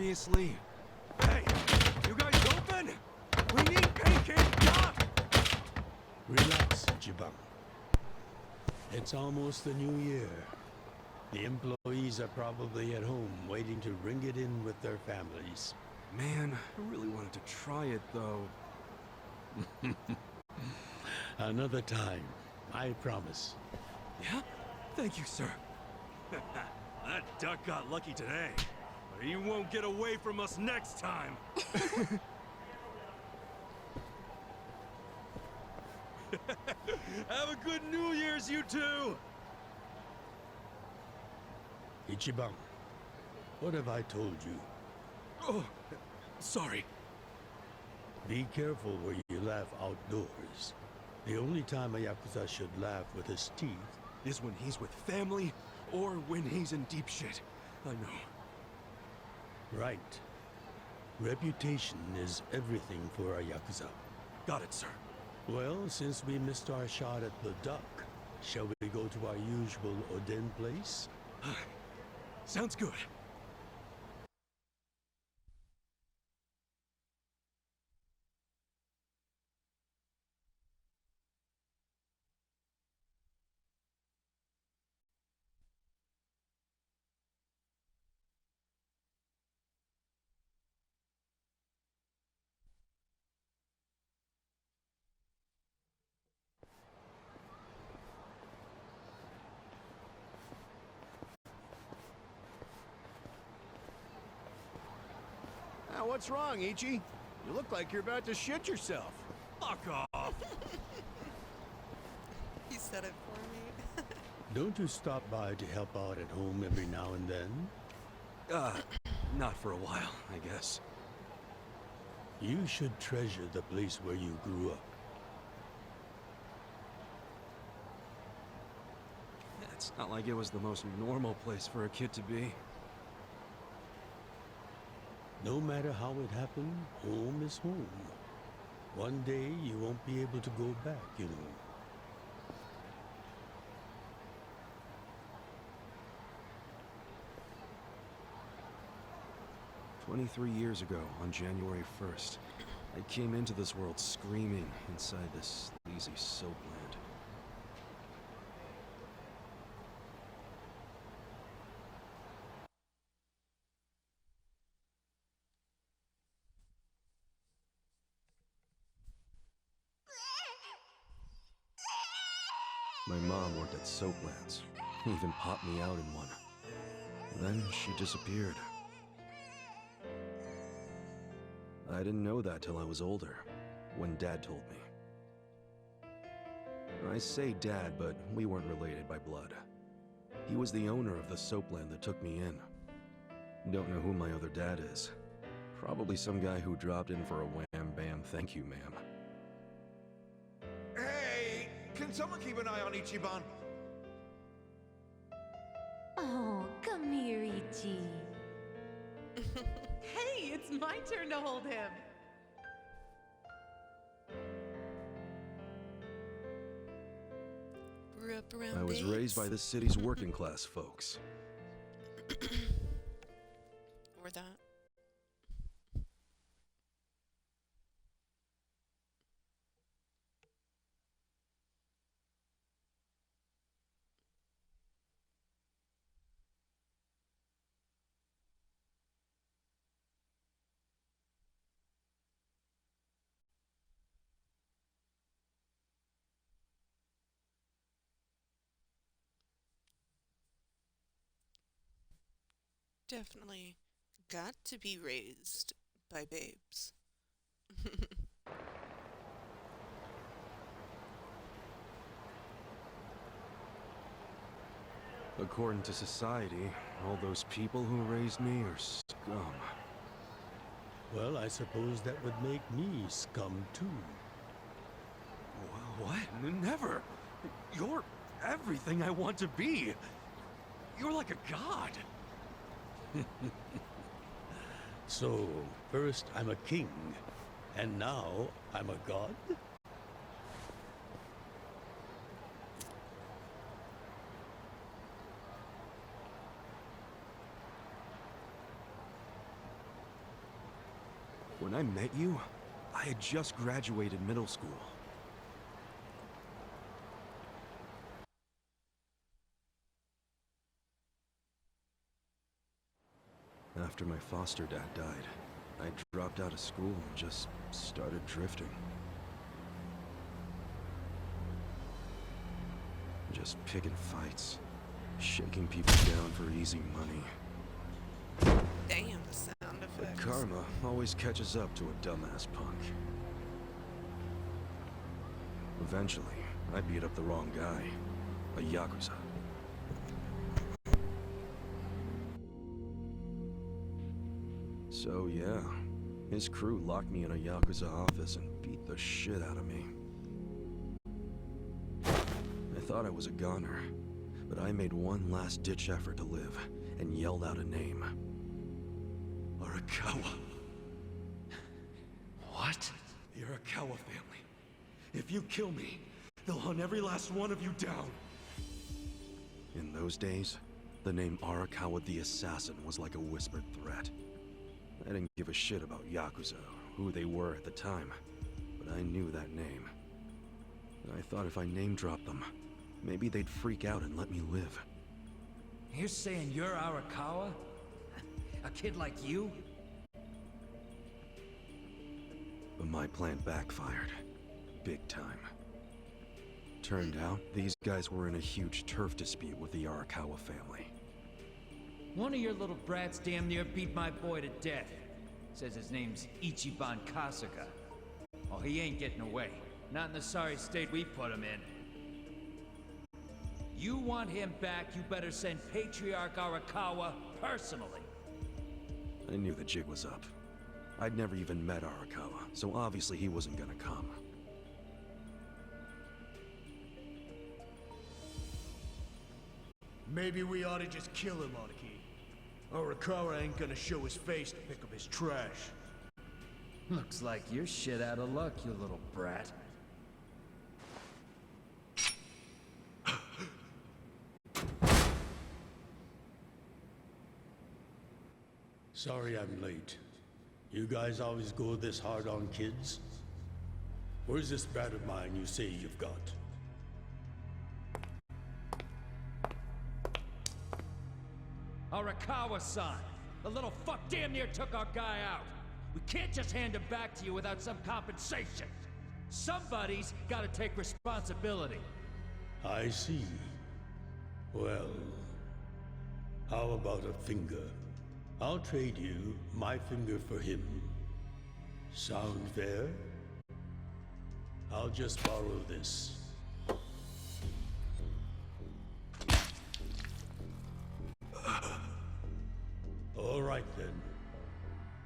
Seriously? Hey, you guys open? We need pancake done! Relax, Ichiban. It's almost the new year. The employees are probably at home waiting to ring it in with their families. Man, I really wanted to try it though. Another time, I promise. Yeah? Thank you, sir. That duck got lucky today, but he won't get away from us next time. Have a good New Year's, you two! Ichiban, what have I told you? Oh, sorry. Be careful where you laugh outdoors. The only time a Yakuza should laugh with his teeth Is when he's with family, or when he's in deep shit. I know. right. Reputation is everything for a Yakuza. Got it, sir. Well, since we missed our shot at the duck, shall we go to our usual Oden place? Sounds good. Now, what's wrong, Ichi? You look like you're about to shit yourself. Fuck off! You said it for me. Don't you stop by to help out at home every now and then? Not for a while, I guess. You should treasure the place where you grew up. It's not like it was the most normal place for a kid to be. No matter how it happened, home is home. One day you won't be able to go back, you know. "23 years ago, on January 1st, I came into this world screaming inside this sleazy soapland. My mom worked at Soaplands. Even popped me out in one. Then she disappeared. I didn't know that till I was older, when Dad told me. I say Dad, but we weren't related by blood. He was the owner of the soapland that took me in. Don't know who my other dad is. Probably some guy who dropped in for a wham bam thank you, ma'am. Hey, can someone keep an eye on Ichiban? Oh, come here, Ichi. Hey, it's my turn to hold him. Grew up around I was babes. raised by the city's working class folks. Or that. Definitely got to be raised by babes. According to society, all those people who raised me are scum. Well, I suppose that would make me scum too. What? Never! You're everything I want to be! You're like a god! So, first I'm a king, and now I'm a god? When I met you, I had just graduated middle school. After my foster dad died, I dropped out of school and just started drifting. Just picking fights, shaking people down for easy money. Damn, the sound But effects. karma always catches up to a dumbass punk. Eventually, I beat up the wrong guy, a Yakuza. So yeah, his crew locked me in a Yakuza office and beat the shit out of me. I thought I was a goner, but I made one last-ditch effort to live and yelled out a name. Arakawa. What? The Arakawa family. If you kill me, they'll hunt every last one of you down. In those days, the name Arakawa the Assassin was like a whispered threat. I didn't give a shit about Yakuza, or who they were at the time, but I knew that name. I thought if I name-dropped them, maybe they'd freak out and let me live. You're saying you're Arakawa? A kid like you? But my plan backfired. Big time. Turned out, these guys were in a huge turf dispute with the Arakawa family. One of your little brats damn near beat my boy to death. Says his name's Ichiban Kasuga. Oh, he ain't getting away. Not in the sorry state we put him in. You want him back, you better send Patriarch Arakawa personally. I knew the jig was up. I'd never even met Arakawa, so obviously he wasn't gonna come. Maybe we ought to just kill him, Aniki. Arakawa ain't gonna show his face to pick up his trash. Looks like you're shit out of luck, you little brat. Sorry I'm late. You guys always go this hard on kids? Where's this brat of mine you say you've got? Arakawa-san! The little fuck damn near took our guy out! We can't just hand him back to you without some compensation! Somebody's gotta take responsibility! I see. Well, how about a finger? I'll trade you my finger for him. Sound fair? I'll just borrow this. All right then.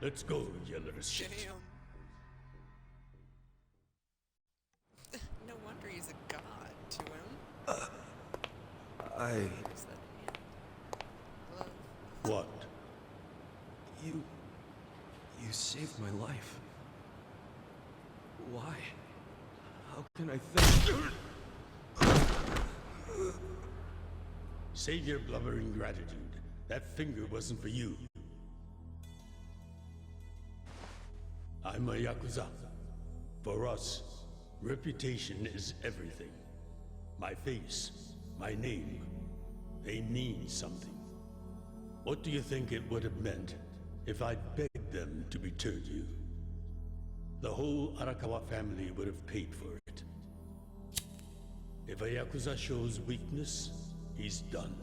Let's go, you little shit. Damn. No wonder he's a god to him. Where's that hand? Glove. What? You saved my life. Why? How can I thank... Save your blubbering gratitude. That finger wasn't for you. I'm a Yakuza. For us, reputation is everything. My face, my name, they mean something. What do you think it would have meant if I'd begged them to return you? The whole Arakawa family would have paid for it. If a Yakuza shows weakness, he's done.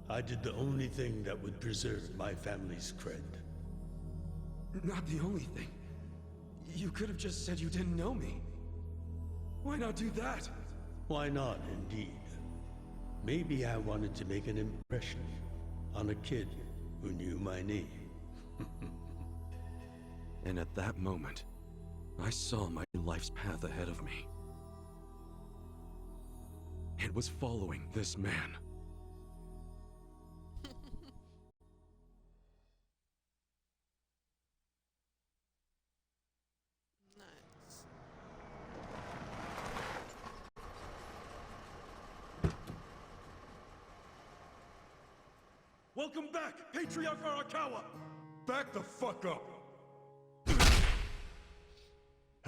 I did the only thing that would preserve my family's cred. Not the only thing. You could have just said you didn't know me. Why not do that? Why not, indeed? Maybe I wanted to make an impression on a kid who knew my name. And at that moment, I saw my life's path ahead of me. It was following this man. Nice. Welcome back, Patriarch Arakawa! Back the fuck up!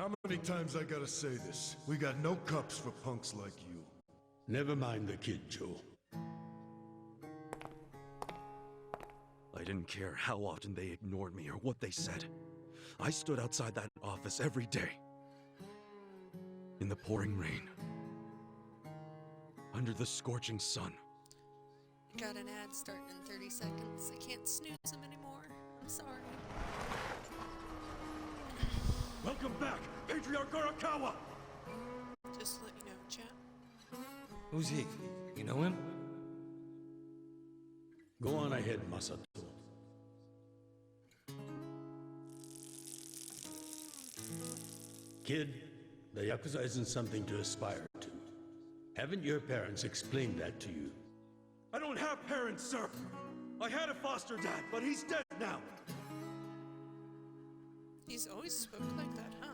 How many times I gotta say this? We got no cups for punks like you. Never mind the kid, Joe. I didn't care how often they ignored me or what they said. I stood outside that office every day. In the pouring rain. Under the scorching sun. Got an ad starting in 30 seconds. I can't snooze them anymore. I'm sorry. Welcome back, Patriarch Arakawa! Just to let you know, chat. Who's he? You know him? Go on ahead, Masato. Kid, the Yakuza isn't something to aspire to. Haven't your parents explained that to you? I don't have parents, sir! I had a foster dad, but he's dead now! He's always spoke like that, huh?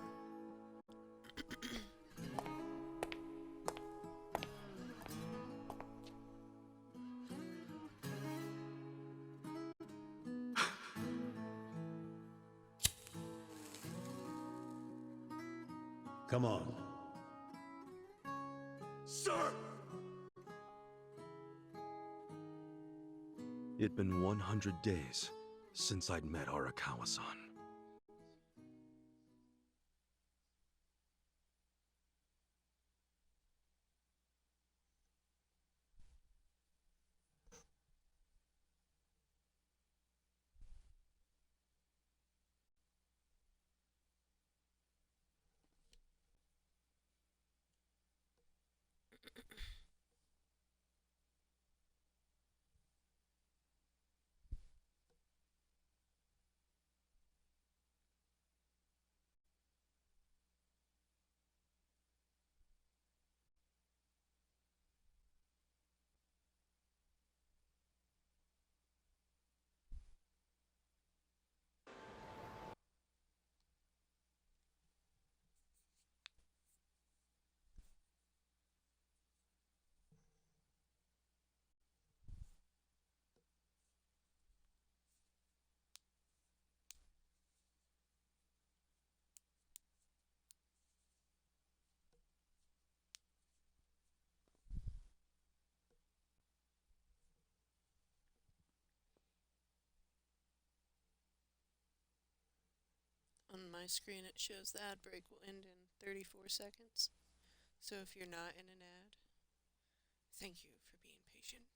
Come on. Sir! It'd been 100 days since I'd met Arakawa-san. On my screen it shows the ad break will end in 34 seconds. So if you're not in an ad, thank you for being patient.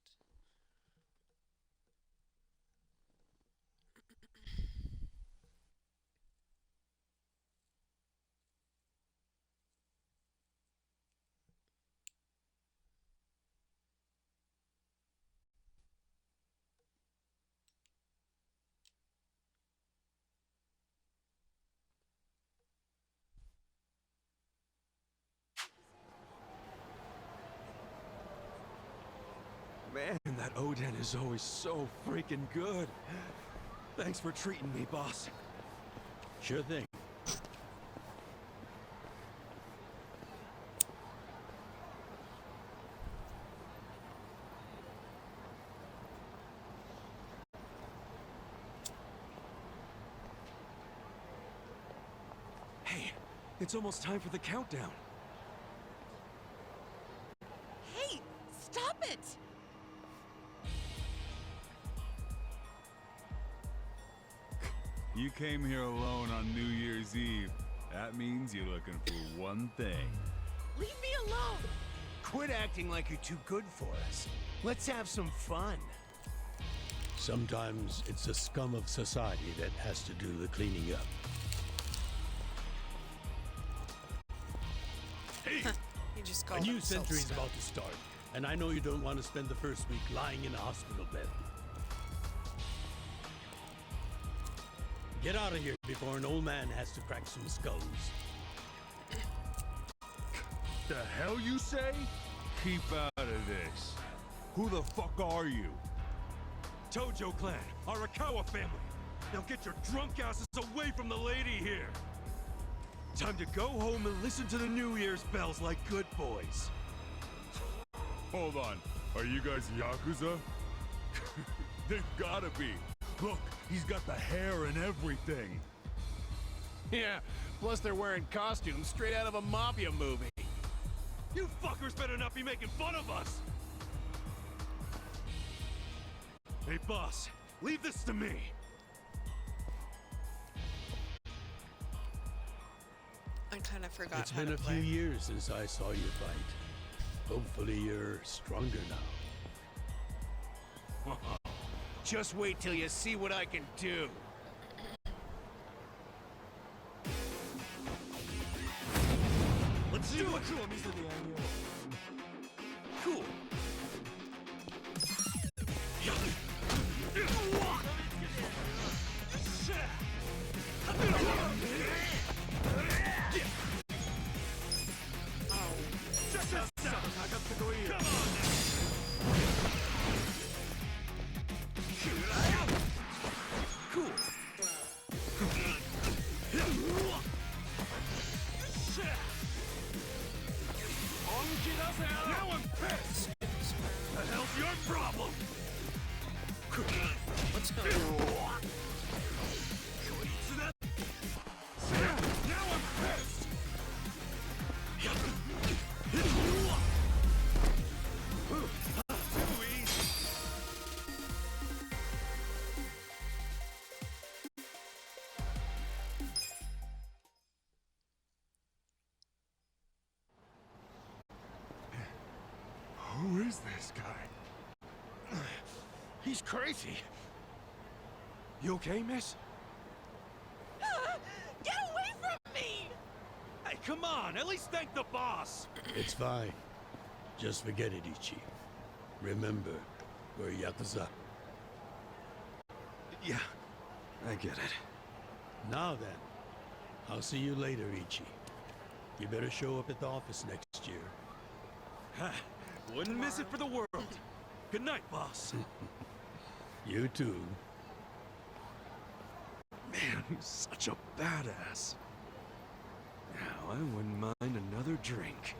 Man, that Oden is always so freaking good. Thanks for treating me, boss. Sure thing. Hey, it's almost time for the countdown. Hey, stop it! You came here alone on New Year's Eve. That means you're looking for one thing. Leave me alone! Quit acting like you're too good for us. Let's have some fun. Sometimes it's the scum of society that has to do the cleaning up. Hey! He just A called new himself century's scum. about to start, and I know you don't want to spend the first week lying in a hospital bed. Get out of here before an old man has to crack some skulls. The hell you say? Keep out of this. Who the fuck are you? Tojo clan, Arakawa family. Now get your drunk asses away from the lady here. Time to go home and listen to the New Year's bells like good boys. Hold on. Are you guys Yakuza? They've gotta be. Look, he's got the hair and everything. Yeah, plus they're wearing costumes straight out of a mafia movie. You fuckers better not be making fun of us! Hey, boss, leave this to me. I kind of forgot It's how been to a play. few years since I saw you fight. Hopefully you're stronger now. Just wait till you see what I can do. Let's do it! Cool. Now I'm pissed! The hell's your problem? What's going on? Now I'm pissed! Too easy. Who is this guy? He's crazy. You okay, miss? Get away from me! Hey, come on! At least thank the boss! It's fine. Just forget it, Ichi. Remember, we're Yakuza. Yeah, I get it. Now then, I'll see you later, Ichi. You better show up at the office next year. Ha! Wouldn't miss it for the world. Good night, boss. You too. Man, he's such a badass. Now, I wouldn't mind another drink.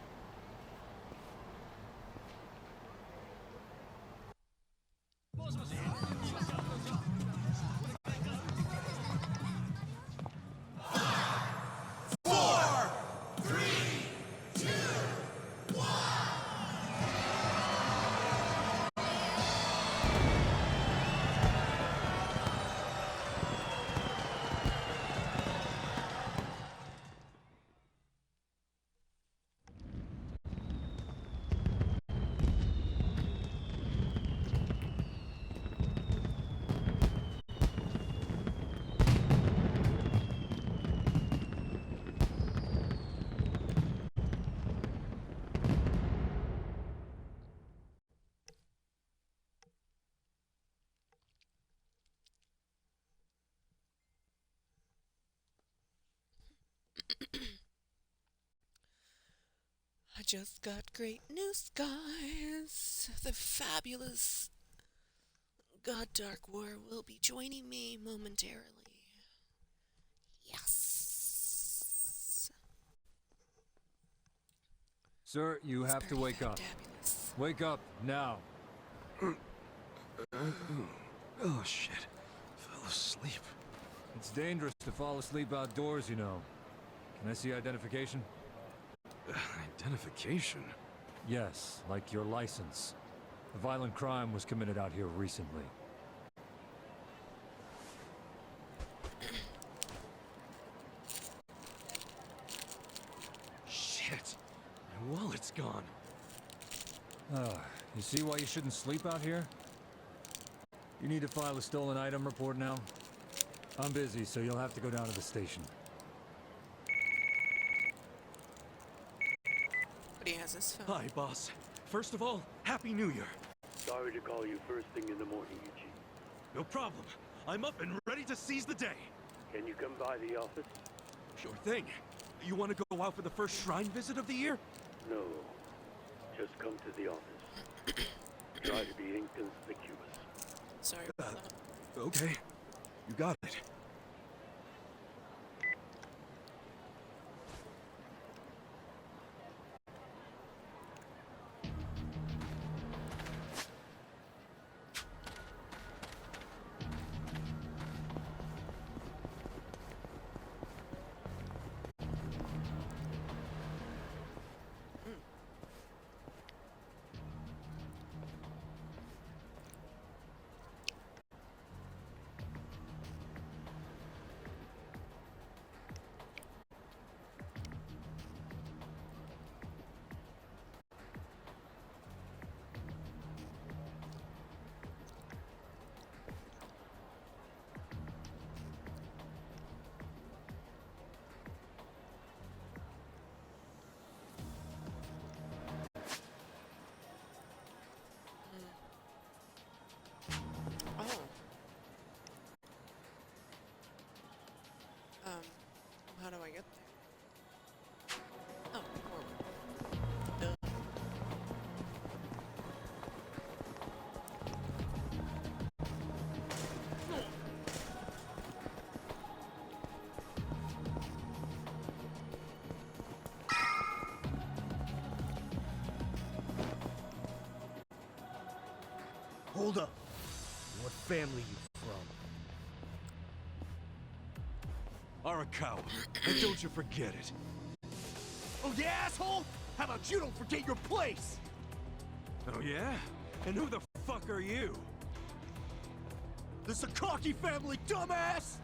I just got great news, guys. The fabulous God Dark War will be joining me momentarily. Yes. Sir, you It's have to pretty wake up. fabulous. Wake up, now. Oh, shit. Fell asleep. It's dangerous to fall asleep outdoors, you know. Can I see identification? Identification? Yes, like your license. A violent crime was committed out here recently. Shit. My wallet's gone. You see why you shouldn't sleep out here? You need to file a stolen item report now? I'm busy, so you'll have to go down to the station. But he has his phone. Hi, boss. First of all, Happy New Year. Sorry to call you first thing in the morning, Ichi. No problem. I'm up and ready to seize the day. Can you come by the office? Sure thing. You want to go out for the first shrine visit of the year? No. Just come to the office. Try to be inconspicuous. Sorry about that. Okay. You got it. do I get there? Oh, forward. Duh. Hold up. What family you from? Arakawa, and don't you forget it. Oh, you asshole? How about you don't forget your place? Oh yeah? And who the fuck are you? The Sakaki family, dumbass!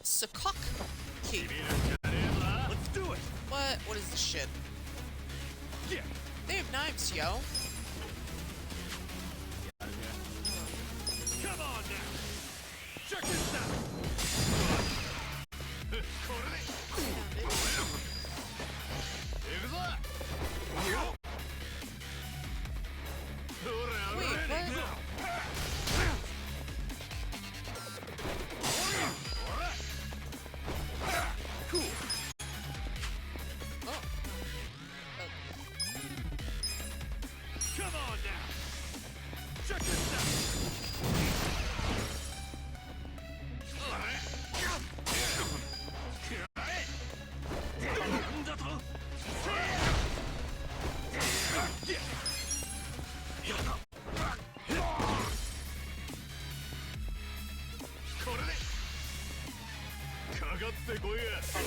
Sakaki. Let's do it! What? What is this shit? Yeah. They have knives, yo. Come on now! Check this out!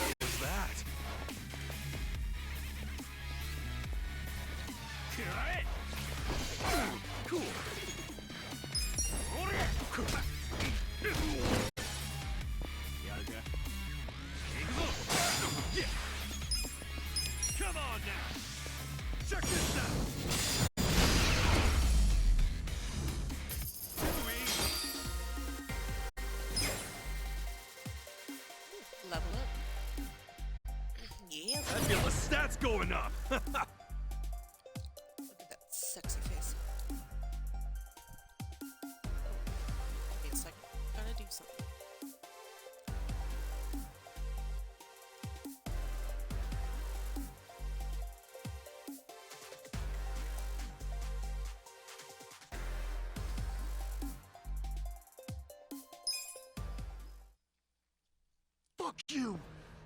What was that? Cool. Come on now! Check this out! Level up. Yeah. I feel the stats going up! Look at that sexy face. Wait a second. Gotta do something. Fuck you!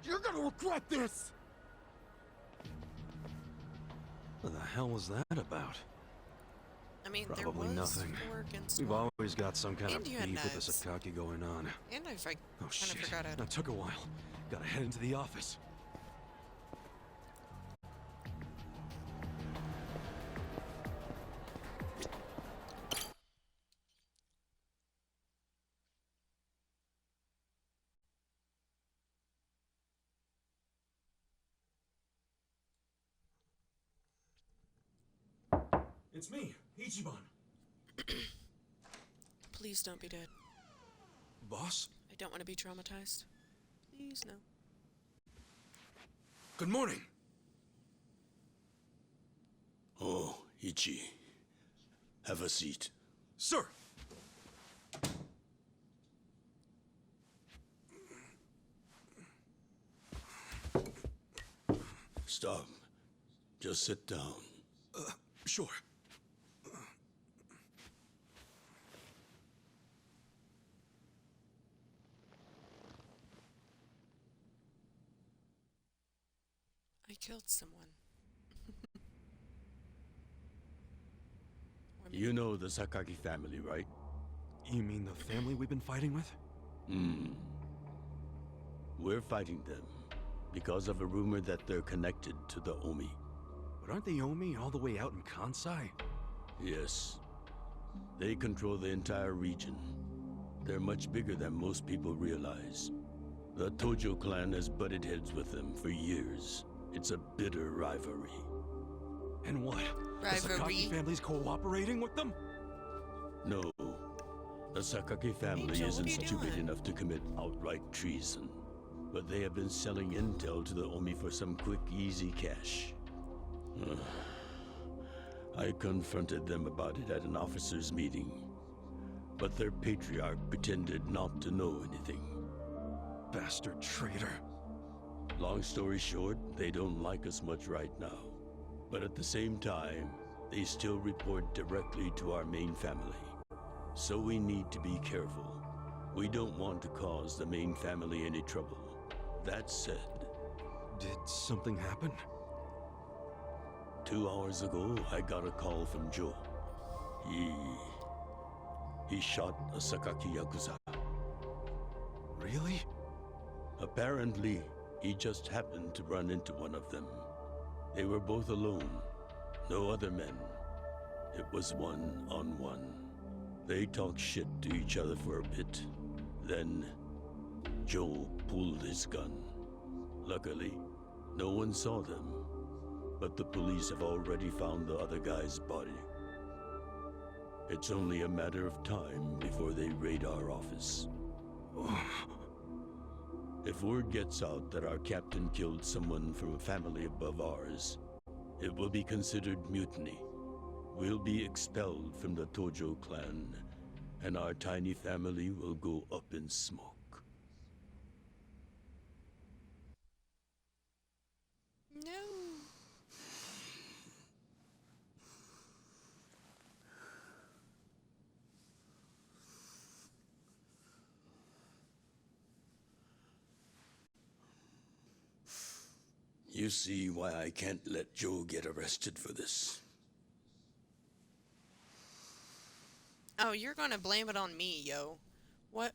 You're gonna regret this! What the hell was that about? I mean, Probably there was nothing. four against We've one. always got some kind of And you had beef with the knives. Sakaki going on. And I Oh kind shit, of forgot how to. that took a while. Gotta head into the office. It's me, Ichiban. Please don't be dead. Boss? I don't want to be traumatized. Please, no. Good morning. Oh, Ichi. Have a seat. Sir! Stop. Just sit down. Sure. I killed someone. You know the Sakaki family, right? You mean the family we've been fighting with? We're fighting them because of a rumor that they're connected to the Omi. But aren't the Omi all the way out in Kansai? Yes. They control the entire region. They're much bigger than most people realize. The Tojo clan has butted heads with them for years. It's a bitter rivalry. And what? Rivalry? The Sakaki family's cooperating with them? No. The Sakaki family Angel, what isn't are you stupid doing? enough to commit outright treason. But they have been selling intel to the Omi for some quick, easy cash. I confronted them about it at an officers' meeting. But their patriarch pretended not to know anything. Bastard traitor. Long story short, they don't like us much right now. But at the same time, they still report directly to our main family. So we need to be careful. We don't want to cause the main family any trouble. That said... Did something happen? 2 hours ago, I got a call from Joe. He shot a Sakaki Yakuza. Really? Apparently, he just happened to run into one of them. They were both alone. No other men. It was one-on-one. They talked shit to each other for a bit. Then, Joe pulled his gun. Luckily, no one saw them. But the police have already found the other guy's body. It's only a matter of time before they raid our office. If word gets out that our captain killed someone from a family above ours, it will be considered mutiny. We'll be expelled from the Tojo clan, and our tiny family will go up in smoke. No. You see why I can't let Joe get arrested for this. Oh, you're gonna blame it on me, yo. What?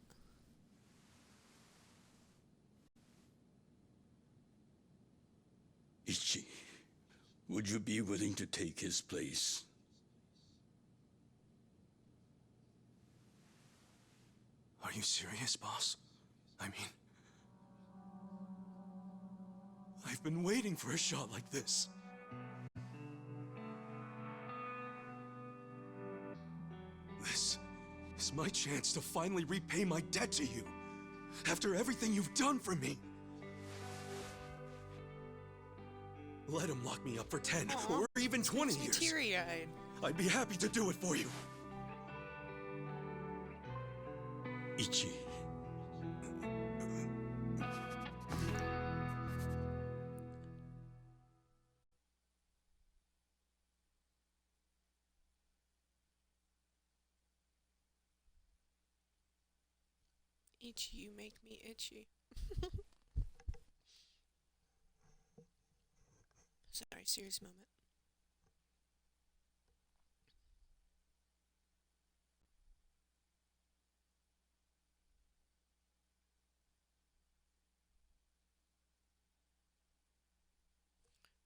Ichi, would you be willing to take his place? Are you serious, boss? I mean... I've been waiting for a shot like this. This is my chance to finally repay my debt to you. After everything you've done for me. Let him lock me up for 10 or even 20 years. Teary-eyed. I'd be happy to do it for you. Ichi. Itchy, you make me itchy. Sorry, serious moment.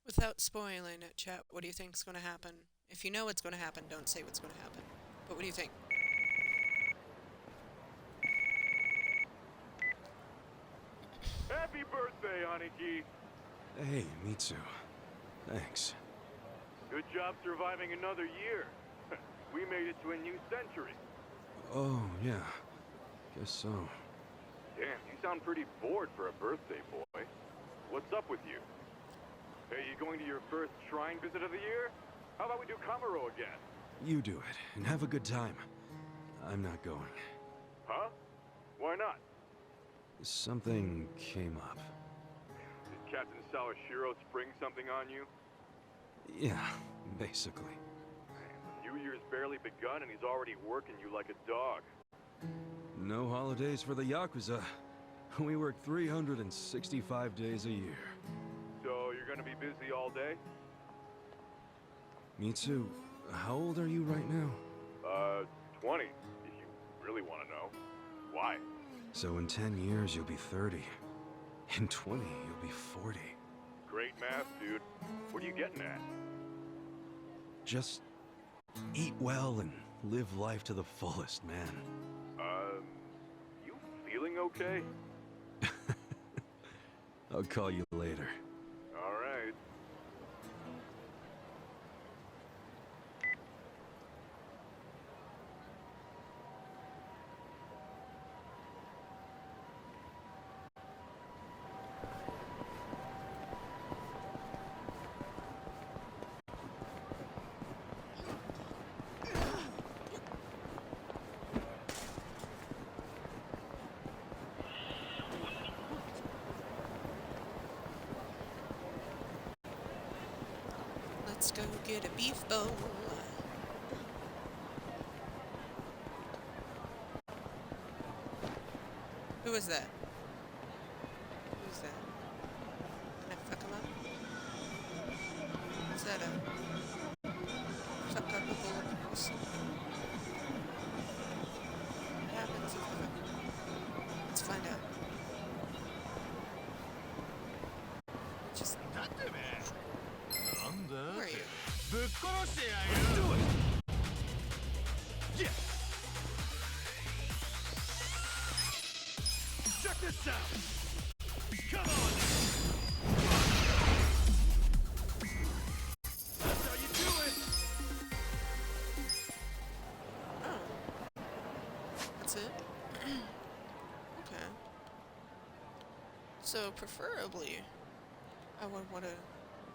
Without spoiling it, chat, what do you think's going to happen? If you know what's going to happen, don't say what's going to happen. But what do you think? Happy birthday, Aniki! Hey, Mitsu. Thanks. Good job surviving another year. We made it to a new century. Oh, yeah. Guess so. Damn, you sound pretty bored for a birthday, boy. What's up with you? Hey, you going to your first shrine visit of the year? How about we do Kamuro again? You do it, and have a good time. I'm not going. Huh? Why not? Something came up. Did Captain Sawashiro spring something on you? Yeah, basically. New Year's barely begun and he's already working you like a dog. No holidays for the Yakuza. We work 365 days a year. So you're gonna be busy all day? Mitsu, how old are you right now? 20, if you really want to know. Why? So in 10 years, you'll be 30. In 20, you'll be 40. Great math, dude. What are you getting at? Just eat well and live life to the fullest, man. You feeling okay? I'll call you later. All right. Let's go get a beef bowl. Who was that? Who was that? Can I fuck him up? Is that a fuck up a bullet person? What happens if I... Let's find out. Just... Where are you? Do it! Yeah! Check this out! Come on! That's how you do it! Oh. That's it? Okay. So, preferably, I would want to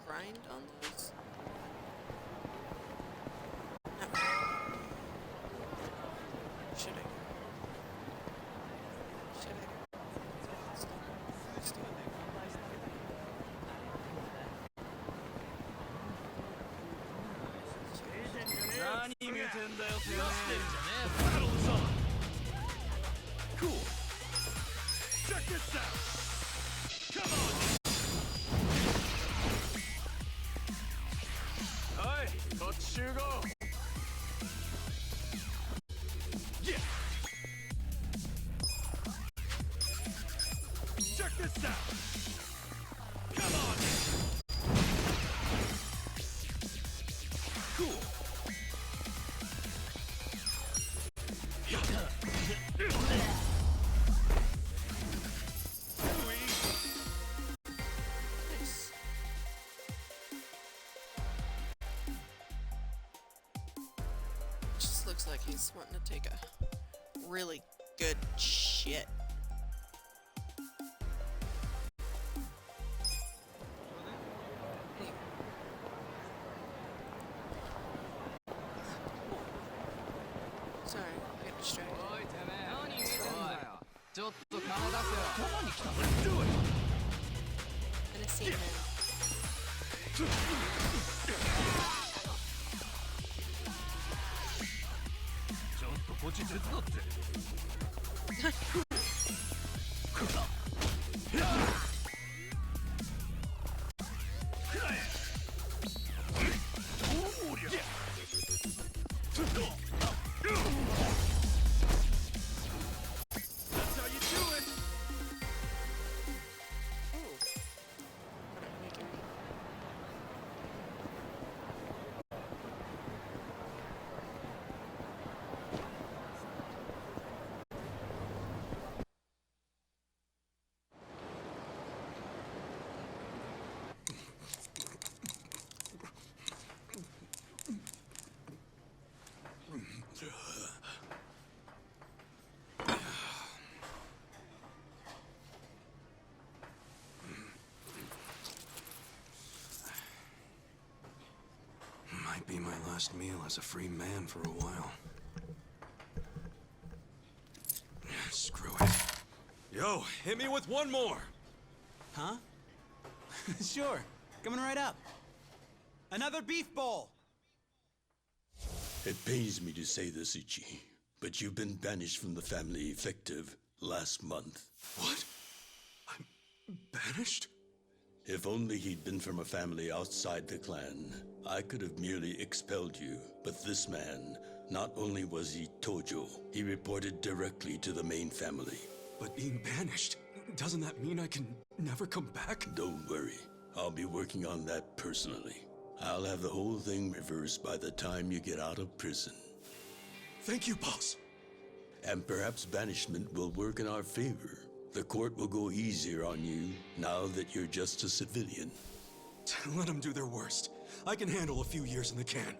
grind on those. No. Should I? Should I? Let's do it. Let's do it. Battle is on! Cool! Check this out! Come on! Hey, let's go! Yeah! Check this out! Come on! Cool! Nice. Just looks like he's wanting to take a really good shit. Sorry, I got distracted. Let's do it! And I see him That's how you do it! Might be my last meal as a free man for a while. Screw it. Yo, hit me with one more! Huh? Sure. Coming right up. Another beef bowl! It pains me to say this, Ichi, but you've been banished from the family effective last month. What? I'm banished? If only he'd been from a family outside the clan, I could have merely expelled you. But this man, not only was he Tojo, he reported directly to the main family. But being banished, doesn't that mean I can never come back? Don't worry, I'll be working on that personally. I'll have the whole thing reversed by the time you get out of prison. Thank you, boss. And perhaps banishment will work in our favor. The court will go easier on you now that you're just a civilian. Let them do their worst. I can handle a few years in the can.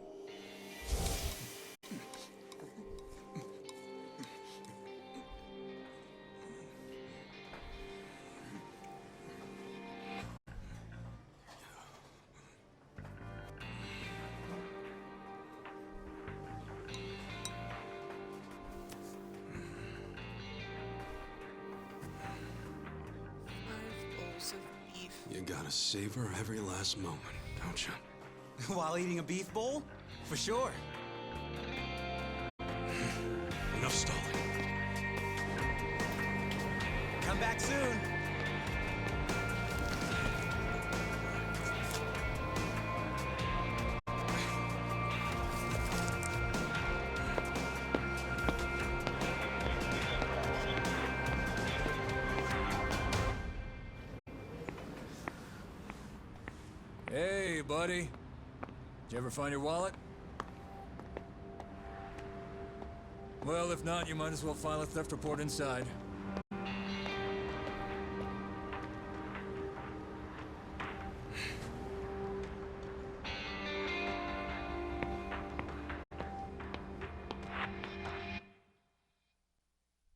You gotta savor every last moment, don't you? While eating a beef bowl? For sure. Enough stalling. Come back soon. Hey, buddy. Did you ever find your wallet? Well, if not, you might as well file a theft report inside.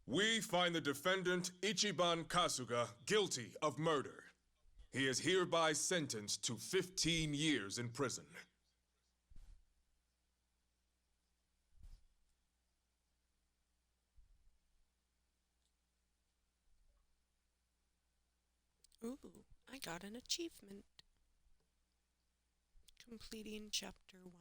We find the defendant, Ichiban Kasuga, guilty of murder. He is hereby sentenced to 15 years in prison. Ooh, I got an achievement. Completing chapter 1.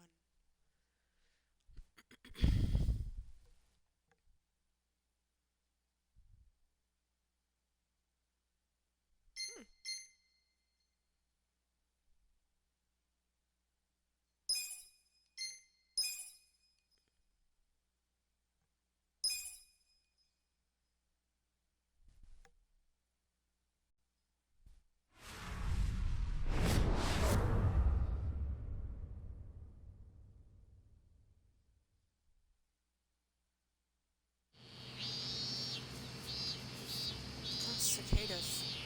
Cicadas.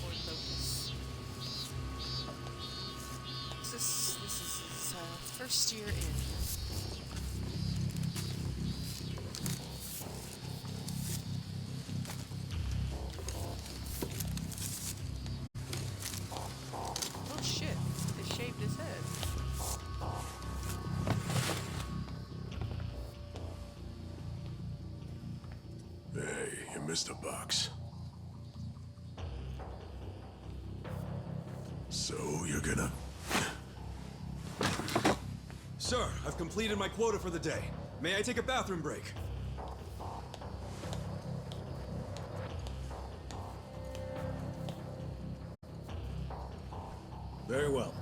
Or locusts. This is his first year in. Oh shit, they shaved his head. Hey, you missed a box. So, you're gonna... Sir, I've completed my quota for the day. May I take a bathroom break? Very well.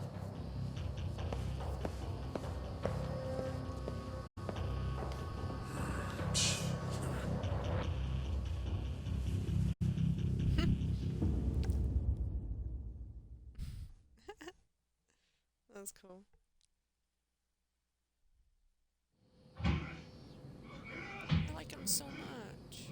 That's cool. I like him so much.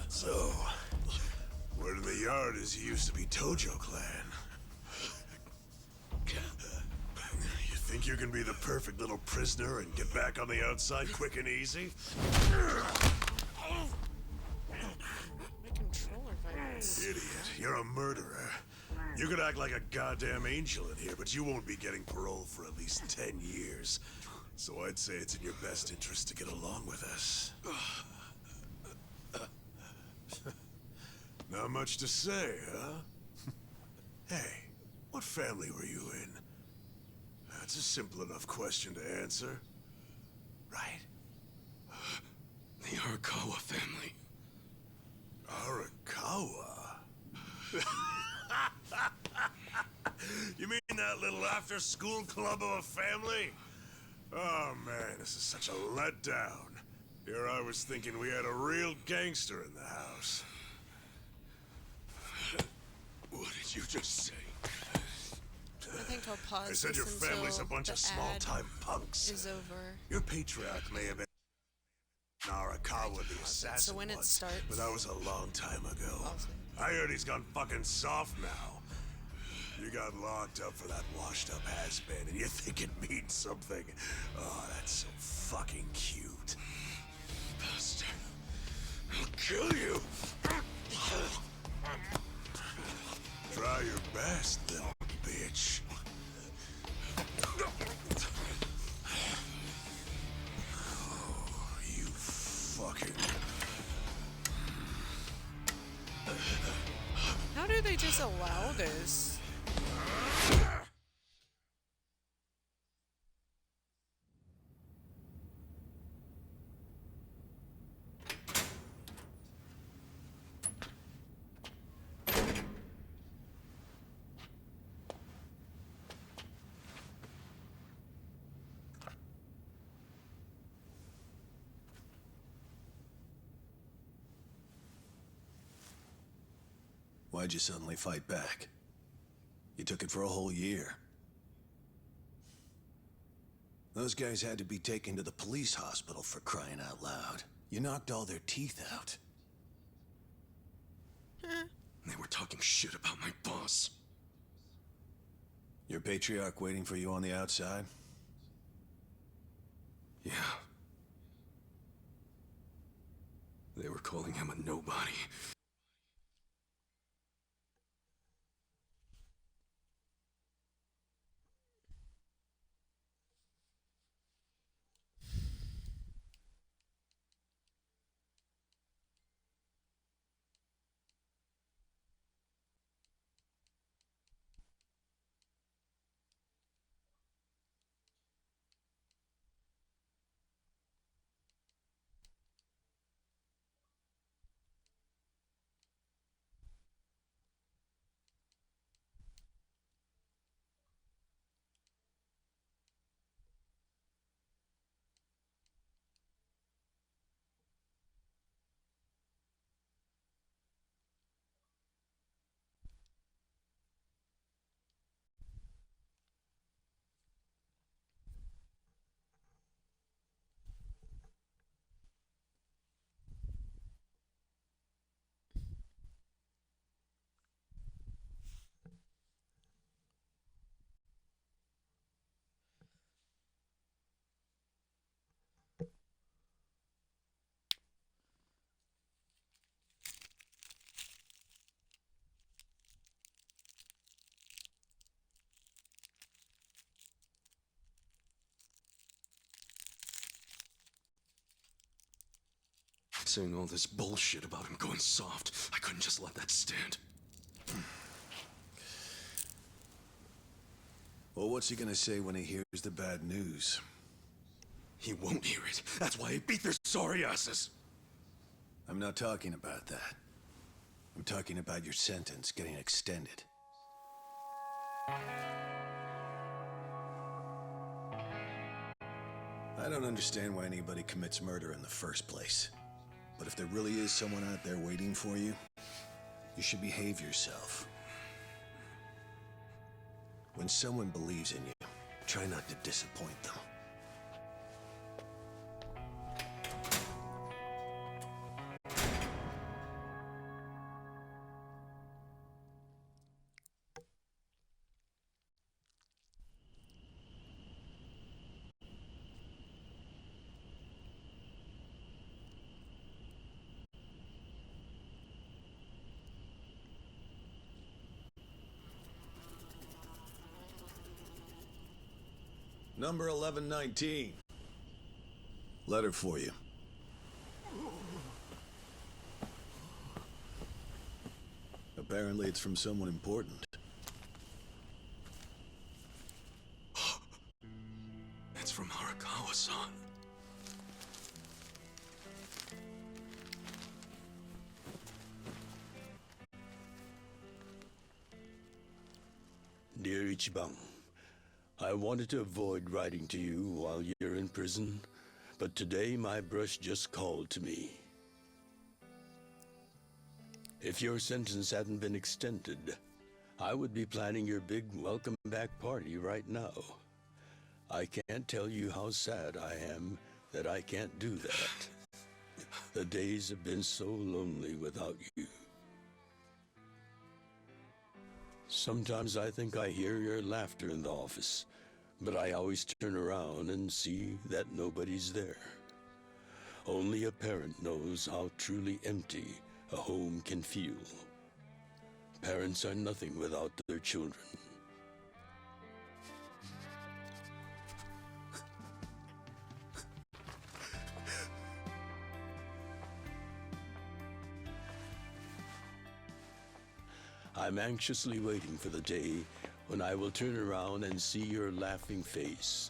So, word in the yard is you used to be Tojo Clan. You think you can be the perfect little prisoner and get back on the outside quick and easy? My controller vibrates. Idiot, you're a murderer. You could act like a goddamn angel in here, but you won't be getting parole for at least 10 years. So I'd say it's in your best interest to get along with us. Not much to say, huh? Hey, what family were you in? That's a simple enough question to answer. Right? The Arakawa family. Arakawa? You mean that little after-school club of a family? Oh man, this is such a letdown. Here I was thinking we had a real gangster in the house. What did you just say? I think I'll pause. I said your this family's a until bunch the of small-time ad punks. is over. Your patriarch may have been Arakawa the assassin So when it once, starts, but that was a long time ago. pause it. I heard he's gone fucking soft now. You got locked up for that washed-up has-been, and you think it means something. Oh, that's so fucking cute. Bastard. I'll kill you. Try your best, little bitch. just allow this? Why'd you suddenly fight back? You took it for a whole year. Those guys had to be taken to the police hospital for crying out loud. You knocked all their teeth out. They were talking shit about my boss. Your patriarch waiting for you on the outside? Yeah. They were calling him a nobody. Saying all this bullshit about him going soft. I couldn't just let that stand. Well, what's he gonna say when he hears the bad news? He won't hear it. That's why he beat their sorry asses. I'm not talking about that. I'm talking about your sentence getting extended. I don't understand why anybody commits murder in the first place. But if there really is someone out there waiting for you, you should behave yourself. When someone believes in you, try not to disappoint them. Number 1119. Letter for you. Apparently it's from someone important. It's from Arakawa-san. Dear Ichiban, I wanted to avoid writing to you while you're in prison, but today my brush just called to me. If your sentence hadn't been extended, I would be planning your big welcome back party right now. I can't tell you how sad I am that I can't do that. The days have been so lonely without you. Sometimes I think I hear your laughter in the office, but I always turn around and see that nobody's there. Only a parent knows how truly empty a home can feel. Parents are nothing without their children. I'm anxiously waiting for the day when I will turn around and see your laughing face.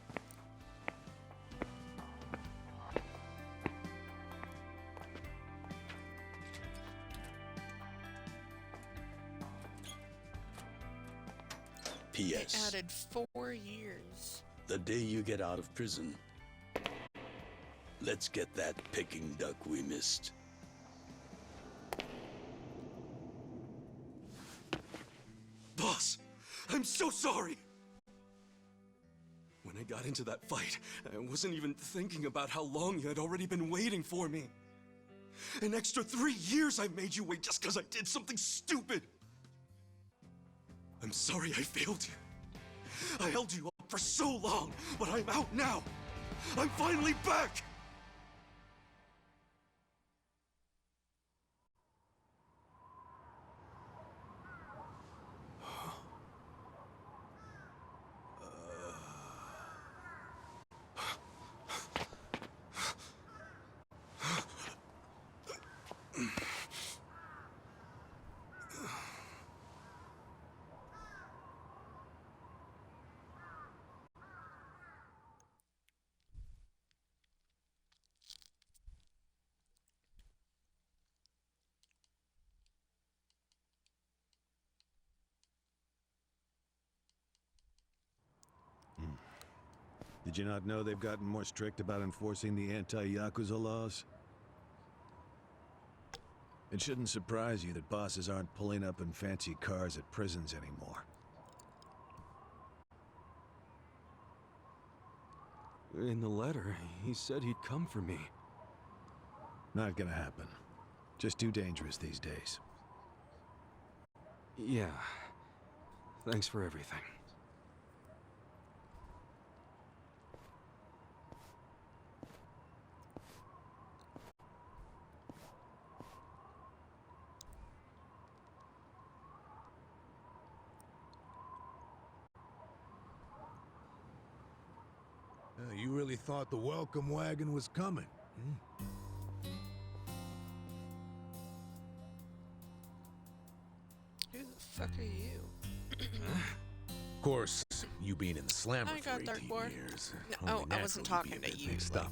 P.S. They added 4 years. The day you get out of prison, let's get that Peking duck we missed. Boss, I'm so sorry! When I got into that fight, I wasn't even thinking about how long you had already been waiting for me. An extra 3 years I made you wait just because I did something stupid! I'm sorry I failed you. I held you up for so long, but I'm out now! I'm finally back! Did you not know they've gotten more strict about enforcing the anti-Yakuza laws? It shouldn't surprise you that bosses aren't pulling up in fancy cars at prisons anymore. In the letter, he said he'd come for me. Not gonna happen. Just too dangerous these days. Yeah. Thanks for everything. You really thought the welcome wagon was coming? Who the fuck are you? Of course, you being in the slammer I got for Dark 18 War. years. No, only I wasn't natural to be talking a bit to you. mixed Like, up.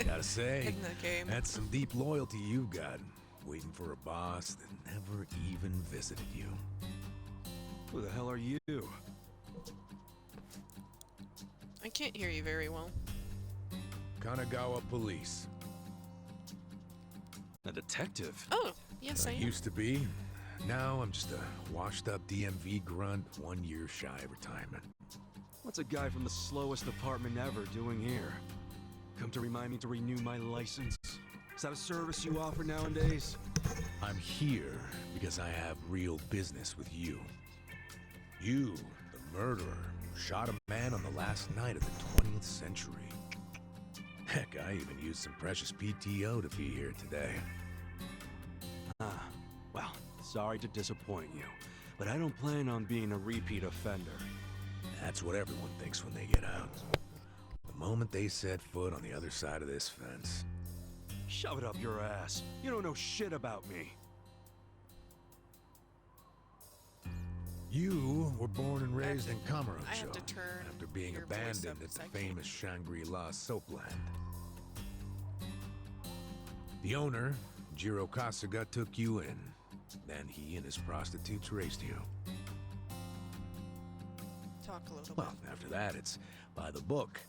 Gotta say, in the game. that's some deep loyalty you've got, waiting for a boss that never even visited you. Who the hell are you? I can't hear you very well. Kanagawa Police. A detective? Oh, yes, I am. Used to be. Now I'm just a washed-up DMV grunt, 1 year shy of retirement. What's a guy from the slowest department ever doing here? Come to remind me to renew my license? Is that a service you offer nowadays? I'm here because I have real business with you. You, the murderer, shot a man on the last night of the 20th century. Heck, I even used some precious PTO to be here today. Well, sorry to disappoint you, but I don't plan on being a repeat offender. That's what everyone thinks when they get out. The moment they set foot on the other side of this fence. Shove it up your ass. You don't know shit about me. You were born and raised in Kamurocho, I have to turn after being your voice abandoned up at the 'cause I famous Shangri-La soapland. The owner, Jiro Kasuga, took you in. Then he and his prostitutes raised you. Talk a little Well, after that, it's by the book.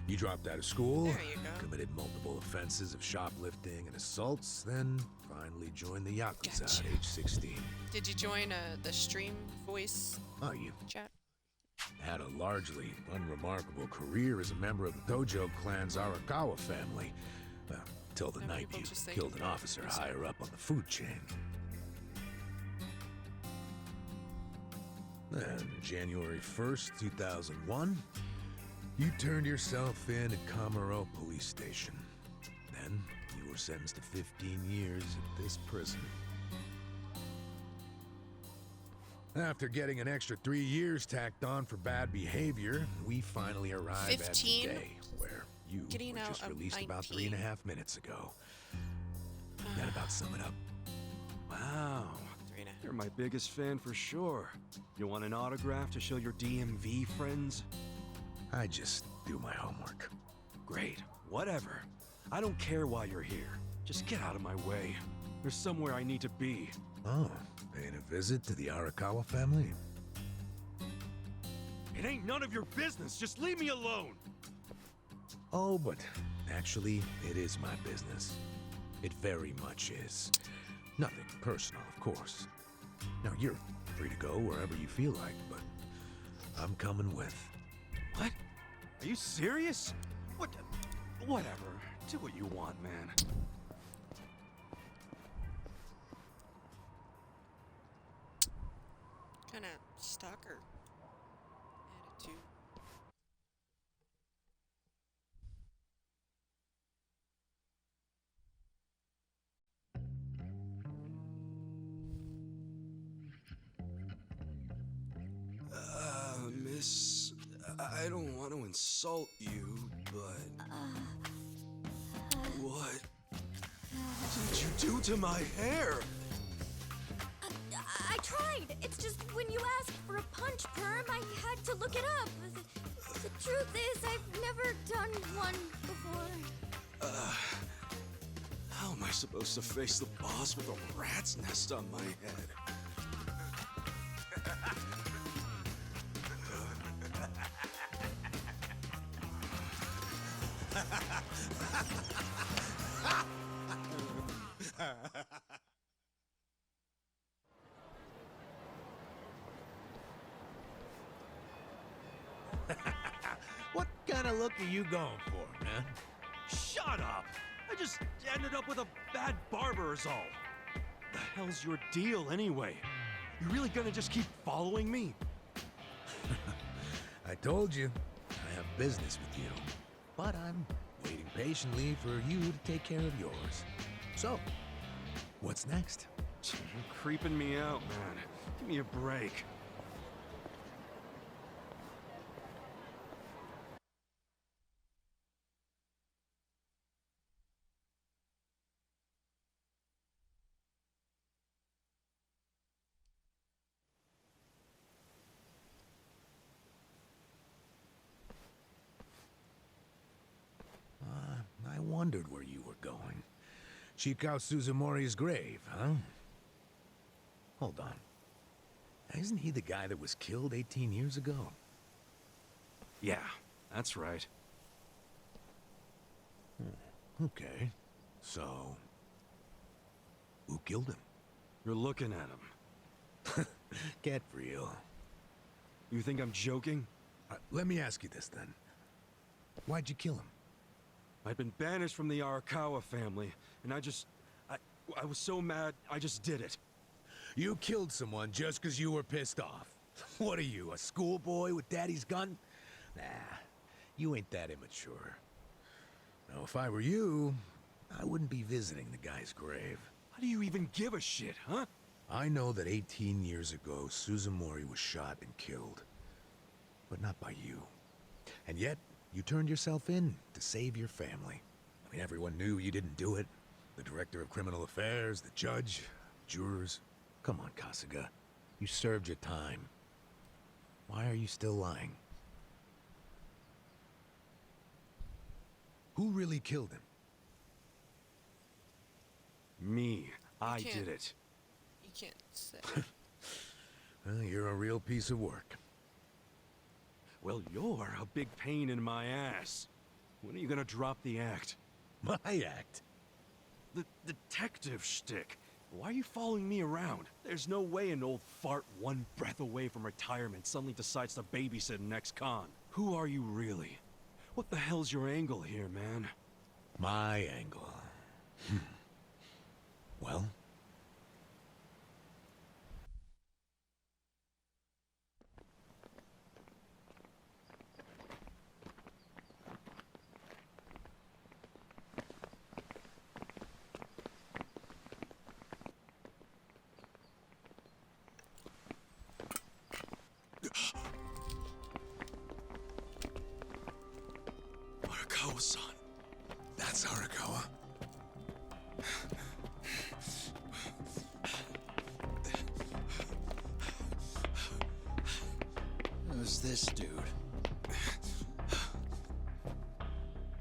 You dropped out of school, There you go. committed multiple offenses of shoplifting and assaults, then finally joined the Yakuza Gotcha. at age 16. Did you join the stream voice Oh, you chat? had a largely unremarkable career as a member of the Tojo clan's Arakawa family. Well, till the No, night people you just think killed an that officer it's- higher up on the food chain. Then, January 1st, 2001, you turned yourself in at Kamuro Police Station. Then, you were sentenced to 15 years at this prison. After getting an extra 3 years tacked on for bad behavior, we finally arrive at 15? today, where you Getting were out just of released about 19. 3.5 minutes ago. That about sum it up. Wow. 3.5. You're my biggest fan for sure. You want an autograph to show your DMV friends? I just do my homework. Great, whatever. I don't care why you're here. Just get out of my way. There's somewhere I need to be. Oh, paying a visit to the Arakawa family? It ain't none of your business. Just leave me alone. Oh, but actually, it is my business. It very much is. Nothing personal, of course. Now, you're free to go wherever you feel like, but I'm coming with. What? Are you serious? What? Whatever. Do what you want, man. Kind of stalker attitude. Miss, I don't want to insult you, but... What did you do to my hair? I tried. It's just when you asked for a punch perm, I had to look it up. The truth is, I've never done one before. How am I supposed to face the boss with a rat's nest on my head? What kind of look are you going for, man? Shut up! I just ended up with a bad barber is all. The hell's your deal anyway? You really gonna just keep following me? I told you, I have business with you. But I'm waiting patiently for you to take care of yours. So, what's next? You're creeping me out, man. Give me a break. I wondered where you were going. Chikao Suzumori's grave, huh? Hold on. Isn't he the guy that was killed 18 years ago? Yeah, that's right. Okay. So, who killed him? You're looking at him. Get real. You think I'm joking? Let me ask you this then. Why'd you kill him? I'd been banished from the Arakawa family, and I was so mad, I just did it. You killed someone just because you were pissed off. What are you, a schoolboy with daddy's gun? Nah, you ain't that immature. Now, if I were you, I wouldn't be visiting the guy's grave. How do you even give a shit, huh? I know that 18 years ago, Suzumori was shot and killed. But not by you. And yet, you turned yourself in to save your family. I mean, everyone knew you didn't do it. The director of criminal affairs, the judge, jurors. Come on, Kasuga. You served your time. Why are you still lying? Who really killed him? Me. I did it. You can't say. Well, you're a real piece of work. Well, you're a big pain in my ass. When are you gonna drop the act? My act? The detective shtick. Why are you following me around? There's no way an old fart one breath away from retirement suddenly decides to babysit an ex-con. Who are you really? What the hell's your angle here, man? My angle. Well? Arakawa-san. That's Arakawa.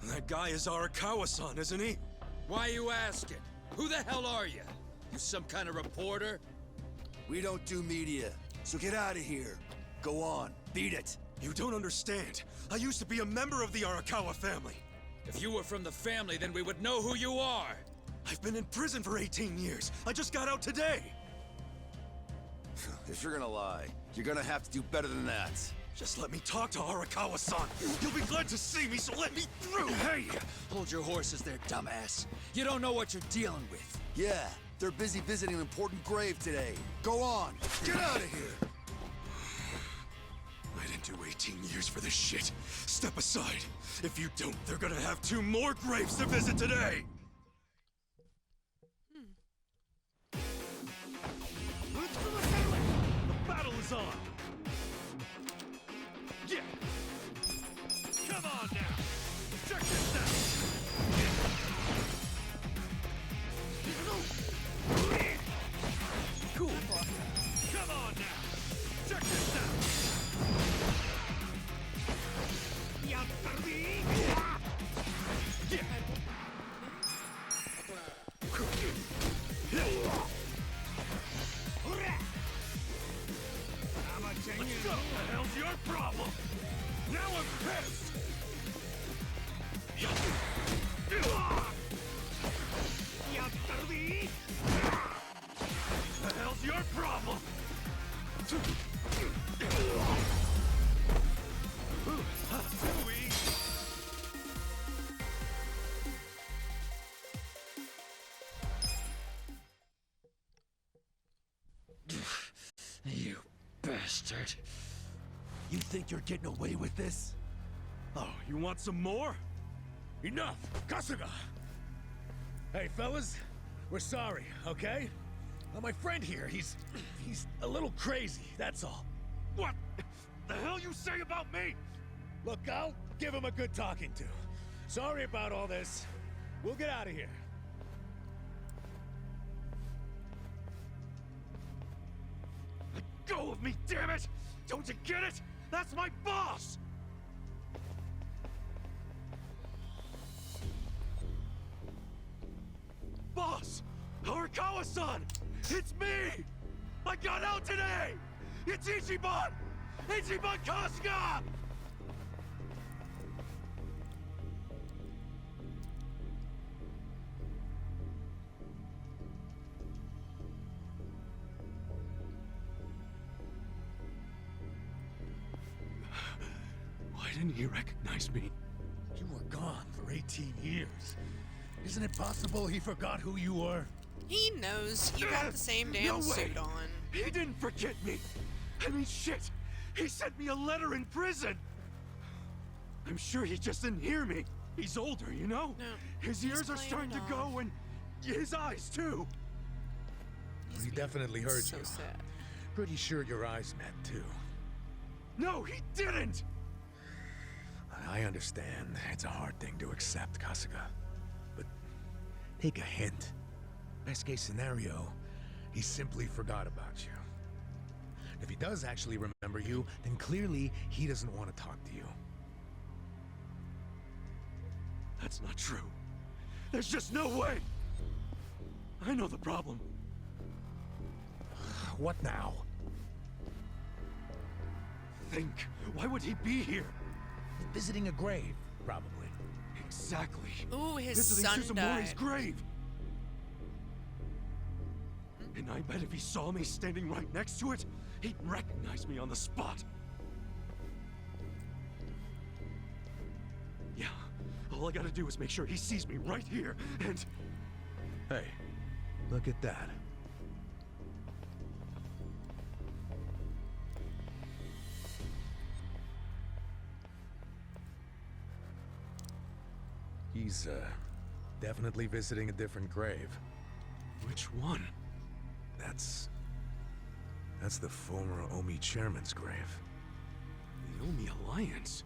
That guy is Arakawa-san, isn't he? Why are you asking? Who the hell are you? You some kind of reporter? We don't do media, so get out of here. Go on, beat it. You don't understand. I used to be a member of the Arakawa family. If you were from the family, then we would know who you are. I've been in prison for 18 years. I just got out today. If you're gonna lie, you're gonna have to do better than that. Just let me talk to Arakawa-san. You'll be glad to see me, so let me through. Hey! Hold your horses there, dumbass. You don't know what you're dealing with. Yeah, they're busy visiting an important grave today. Go on, get out of here. I didn't do 18 years for this shit. Step aside. If you don't, they're gonna have 2 more graves to visit today. The battle is on. Yeah. Come on now. Check this out. Cool. Come on now. Check this out. Yeah. Let's go. What the hell's your problem? Now I'm pissed. The hell's your problem? You bastard. You think you're getting away with this? Oh, you want some more? Enough! Kasuga! Hey, fellas, we're sorry, okay? My friend here, he's a little crazy, that's all. What the hell you say about me? Look, I'll give him a good talking to. Sorry about all this. We'll get out of here. Let go of me, damn it! Don't you get it? That's my boss! Boss! Arakawa-san! It's me! I got out today! It's Ichiban! Ichiban Kasuga! Why didn't he recognize me? You were gone for 18 years. Isn't it possible he forgot who you were? He knows you got the same damn No way. suit on. He didn't forget me. I mean, shit. He sent me a letter in prison. I'm sure he just didn't hear me. He's older, you know? No. His he's ears are playing starting it to off. go, and his eyes, too. He definitely heard So you. sad. Pretty sure your eyes met, too. No, he didn't! I understand. It's a hard thing to accept, Kasuga. But take a hint. Best case scenario, he simply forgot about you. If he does actually remember you, then clearly he doesn't want to talk to you. That's not true. There's just no way! I know the problem. What now? Think. Why would he be here? Visiting a grave, probably. Exactly. Ooh, his Visiting son Suzumori's died. grave. And I bet if he saw me standing right next to it, he'd recognize me on the spot. Yeah, all I gotta do is make sure he sees me right here, and... Hey, look at that. He's, definitely visiting a different grave. Which one? That's the former Omi chairman's grave. The Omi Alliance?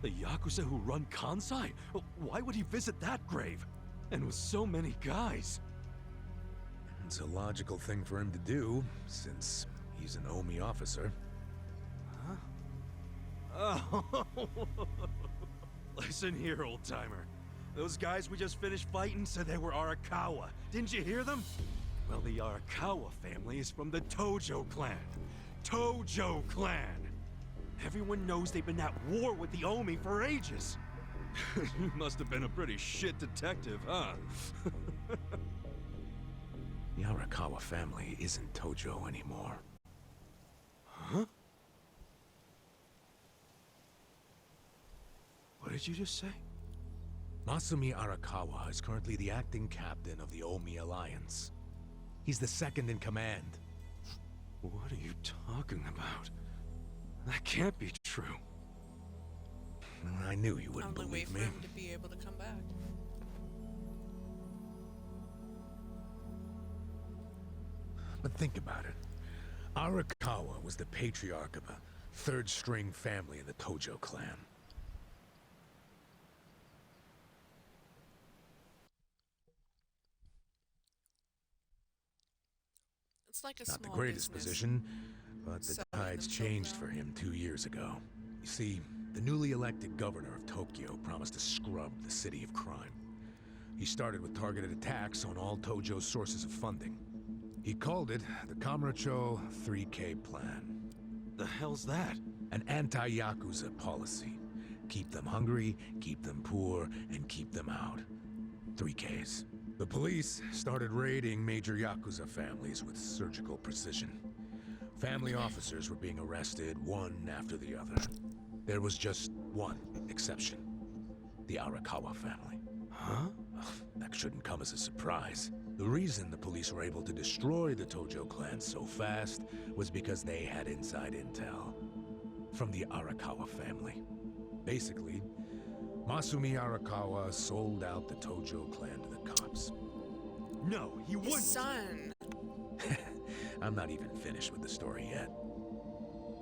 The Yakuza who run Kansai? Why would he visit that grave? And with so many guys? It's a logical thing for him to do, since he's an Omi officer. Huh? Oh, listen here, old-timer. Those guys we just finished fighting said they were Arakawa. Didn't you hear them? Well, the Arakawa family is from the Tojo clan. Tojo clan! Everyone knows they've been at war with the Omi for ages. You must have been a pretty shit detective, huh? The Arakawa family isn't Tojo anymore. Huh? What did you just say? Masumi Arakawa is currently the acting captain of the Omi Alliance. He's the second in command. What are you talking about? That can't be true. I knew you wouldn't I'll wait believe for me. him to be able to come back. But think about it. Arakawa was the patriarch of a third-string family in the Tojo clan. It's like a Not small the greatest business. position, but the Selling tides themselves changed out. for him 2 years ago. You see, the newly elected governor of Tokyo promised to scrub the city of crime. He started with targeted attacks on all Tojo's sources of funding. He called it the Kamurocho 3K Plan. The hell's that? An anti-Yakuza policy. Keep them hungry, keep them poor, and keep them out. 3Ks. The police started raiding major Yakuza families with surgical precision. Family officers were being arrested one after the other. There was just one exception. The Arakawa family. Huh? That shouldn't come as a surprise. The reason the police were able to destroy the Tojo clan so fast was because they had inside intel from the Arakawa family. Basically, Masumi Arakawa sold out the Tojo clan to the cops. No, he wouldn't. His son. I'm not even finished with the story yet.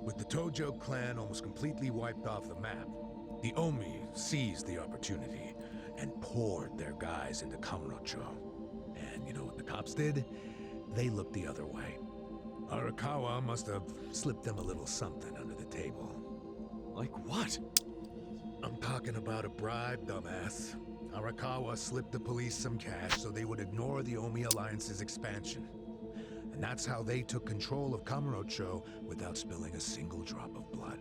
With the Tojo clan almost completely wiped off the map, the Omi seized the opportunity and poured their guys into Kamurocho. And you know what the cops did? They looked the other way. Arakawa must have slipped them a little something under the table. Like what? I'm talking about a bribe, dumbass. Arakawa slipped the police some cash so they would ignore the Omi Alliance's expansion. And that's how they took control of Kamurocho without spilling a single drop of blood.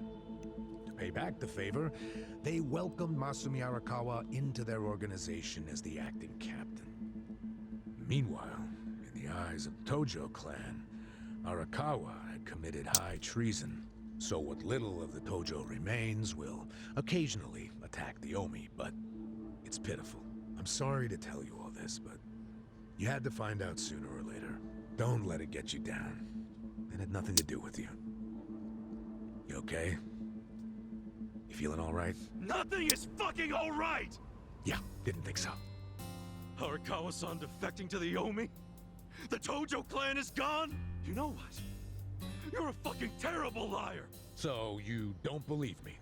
To pay back the favor, they welcomed Masumi Arakawa into their organization as the acting captain. Meanwhile, in the eyes of the Tojo clan, Arakawa had committed high treason. So what little of the Tojo remains will occasionally attack the Omi, but it's pitiful. I'm sorry to tell you all this, but you had to find out sooner or later. Don't let it get you down. It had nothing to do with you. You okay? You feeling all right? Nothing is fucking all right! Yeah, didn't think so. Arakawa-san defecting to the Omi? The Tojo clan is gone? You know what? You're a fucking terrible liar! So, you don't believe me?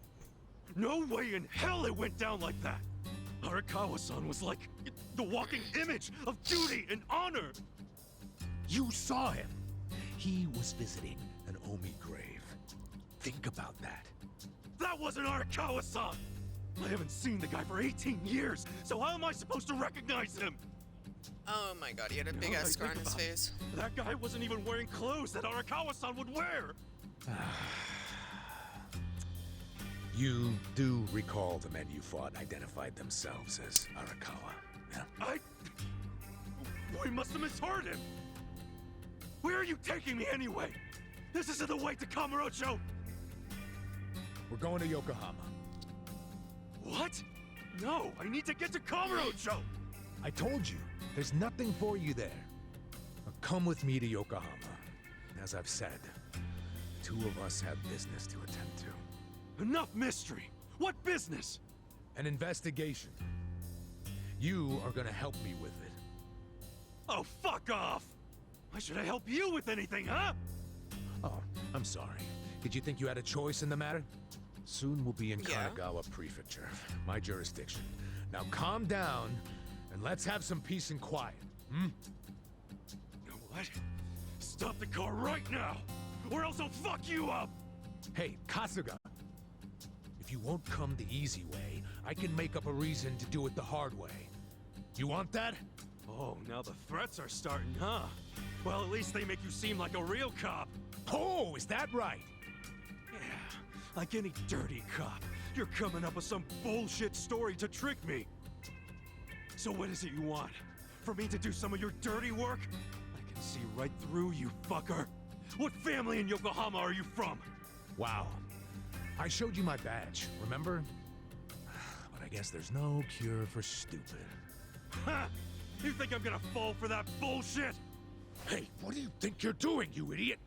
No way in hell it went down like that! Arakawa-san was like the walking image of duty and honor! You saw him! He was visiting an Omi grave. Think about that. That wasn't Arakawa-san! I haven't seen the guy for 18 years, so how am I supposed to recognize him? Oh my god, he had a big ass scar on his face. That guy wasn't even wearing clothes that Arakawa-san would wear! You do recall the men you fought identified themselves as Arakawa, yeah? We must have misheard him! Where are you taking me anyway? This isn't the way to Kamurocho! We're going to Yokohama. What? No, I need to get to Kamurocho! I told you, there's nothing for you there. Now come with me to Yokohama. As I've said, the two of us have business to attend to. Enough mystery! What business? An investigation. You are gonna help me with it. Oh, fuck off! Why should I help you with anything, huh? Oh, I'm sorry. Did you think you had a choice in the matter? Soon we'll be in Yeah. Kanagawa Prefecture, my jurisdiction. Now calm down, and let's have some peace and quiet, hmm? What? Stop the car right now, or else I'll fuck you up! Hey, Kasuga! If you won't come the easy way, I can make up a reason to do it the hard way. You want that? Oh, now the threats are starting, huh? Well, at least they make you seem like a real cop. Oh, is that right? Yeah, like any dirty cop. You're coming up with some bullshit story to trick me. So what is it you want? For me to do some of your dirty work? I can see right through you, fucker. What family in Yokohama are you from? Wow. I showed you my badge, remember? But I guess there's no cure for stupid. Ha! You think I'm gonna fall for that bullshit? Hey, what do you think you're doing, you idiot?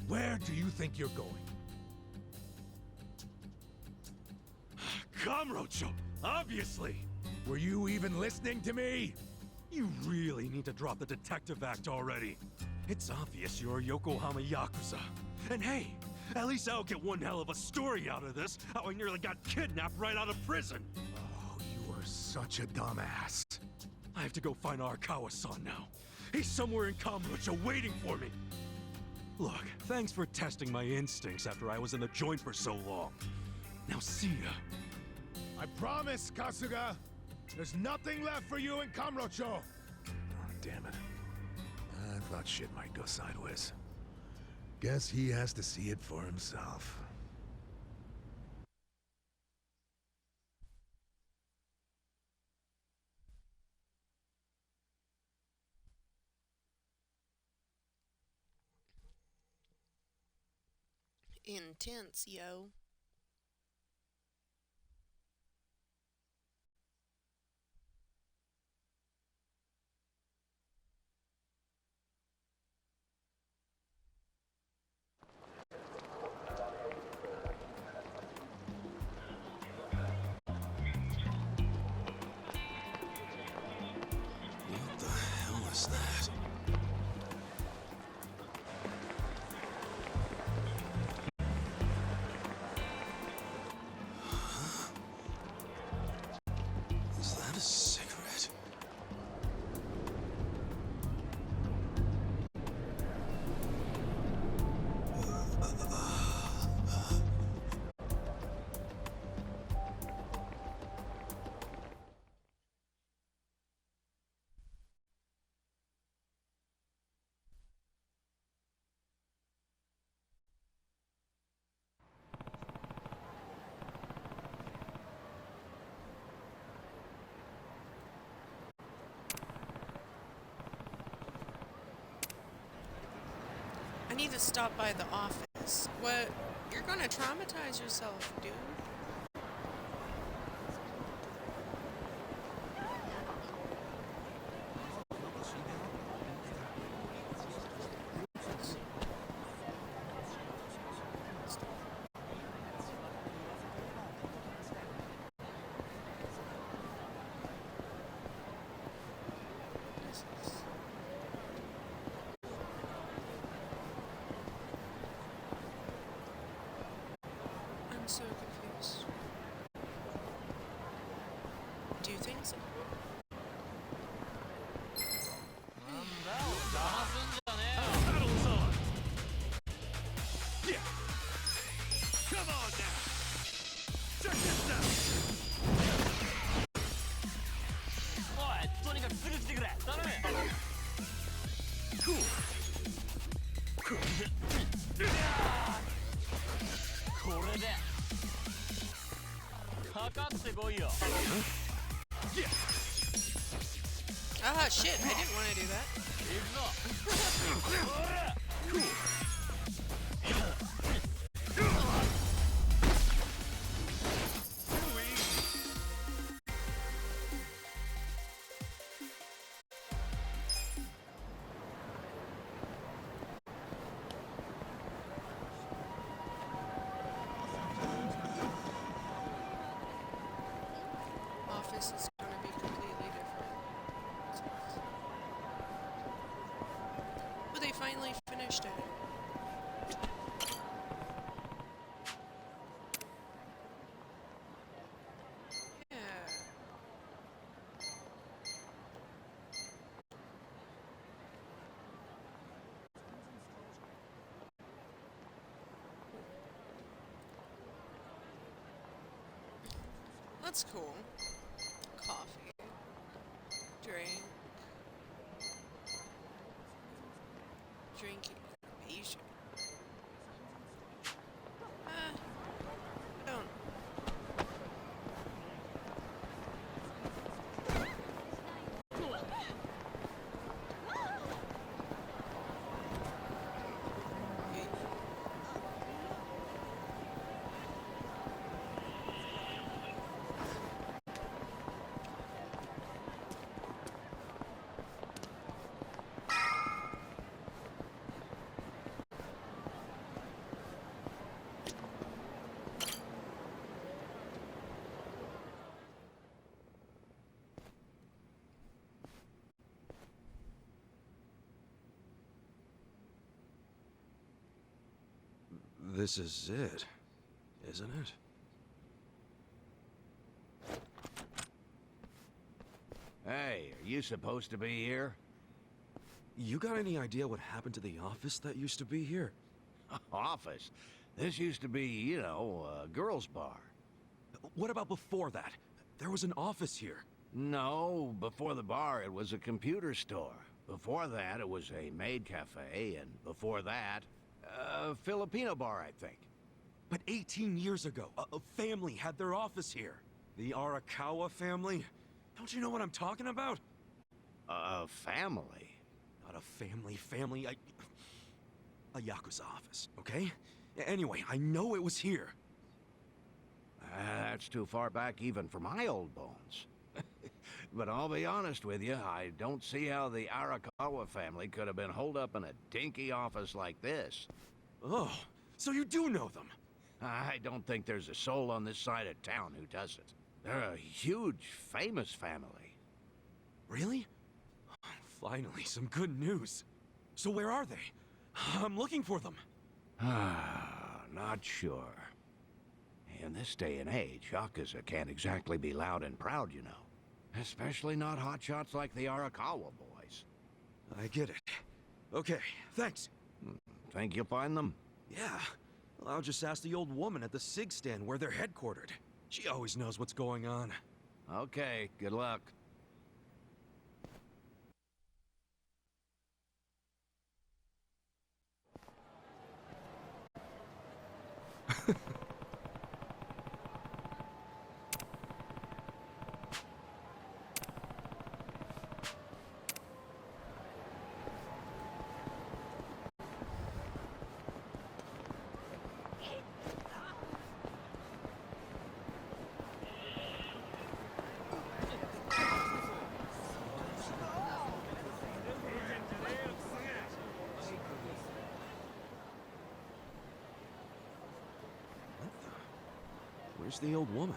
Where do you think you're going? Kamurocho, obviously! Were you even listening to me? You really need to drop the detective act already. It's obvious you're a Yokohama Yakuza. And hey, at least I'll get one hell of a story out of this, how I nearly got kidnapped right out of prison. Oh, you are such a dumbass. I have to go find Arakawa-san now. He's somewhere in Kamurocho waiting for me. Look, thanks for testing my instincts after I was in the joint for so long. Now see ya. I promise, Kasuga. There's nothing left for you in Kamurocho. Oh, damn it. I thought shit might go sideways. Guess he has to see it for himself. Intense, yo. What the hell is that? Is that a cigarette? I need to stop by the office. What? You're gonna traumatize yourself, dude. I'm so confused. Do you think so? Battle's on! Yeah! Come on now! Check this out! Cool! Yeah! Ah, shit, I didn't want to do that. Cool! Office is gonna be completely different. But they finally finished it. Yeah. that's cool. Coffee. Drink. Drinking information. I don't. This is it, isn't it? Hey, are you supposed to be here? You got any idea what happened to the office that used to be here? Office? This used to be, you know, a girls' bar. What about before that? There was an office here. No, before the bar, it was a computer store. Before that, it was a maid cafe, and before that, a Filipino bar, I think. But 18 years ago, a family had their office here. The Arakawa family? Don't you know what I'm talking about? A family? Not a family, a Yakuza office, okay? Anyway, I know it was here. That's too far back even for my old bones. But I'll be honest with you, I don't see how the Arakawa family could have been holed up in a dinky office like this. Oh, so you do know them? I don't think there's a soul on this side of town who doesn't. They're a huge, famous family. Really? Finally, some good news. So where are they? I'm looking for them. Not sure. In this day and age, Yakuza can't exactly be loud and proud, you know. Especially not hotshots like the Arakawa boys. I get it. Okay, thanks. Think you'll find them? Yeah. Well, I'll just ask the old woman at the SIG stand where they're headquartered. She always knows what's going on. Okay, good luck. Where's the old woman?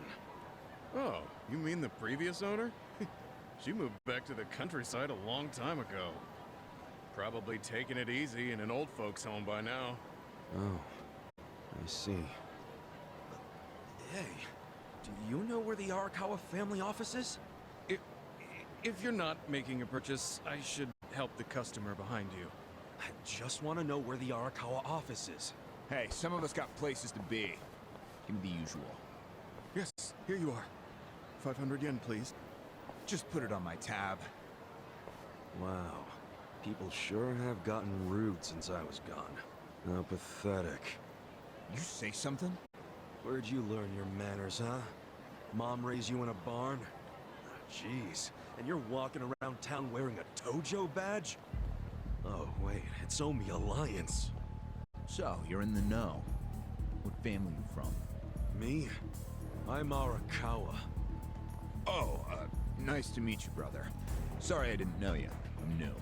Oh, you mean the previous owner? She moved back to the countryside a long time ago. Probably taking it easy in an old folks' home by now. Oh, I see. Hey, do you know where the Arakawa family office is? If you're not making a purchase, I should help the customer behind you. I just want to know where the Arakawa office is. Hey, some of us got places to be. Give me the usual. Yes, here you are. 500 yen, please. Just put it on my tab. Wow. People sure have gotten rude since I was gone. How pathetic. You say something? Where'd you learn your manners, huh? Mom raised you in a barn? Jeez. And you're walking around town wearing a Tojo badge? Oh, wait. It's Omi Alliance. So, you're in the know. What family you from? Me? I'm Arakawa. Oh, nice to meet you, brother. Sorry I didn't know you. I'm new.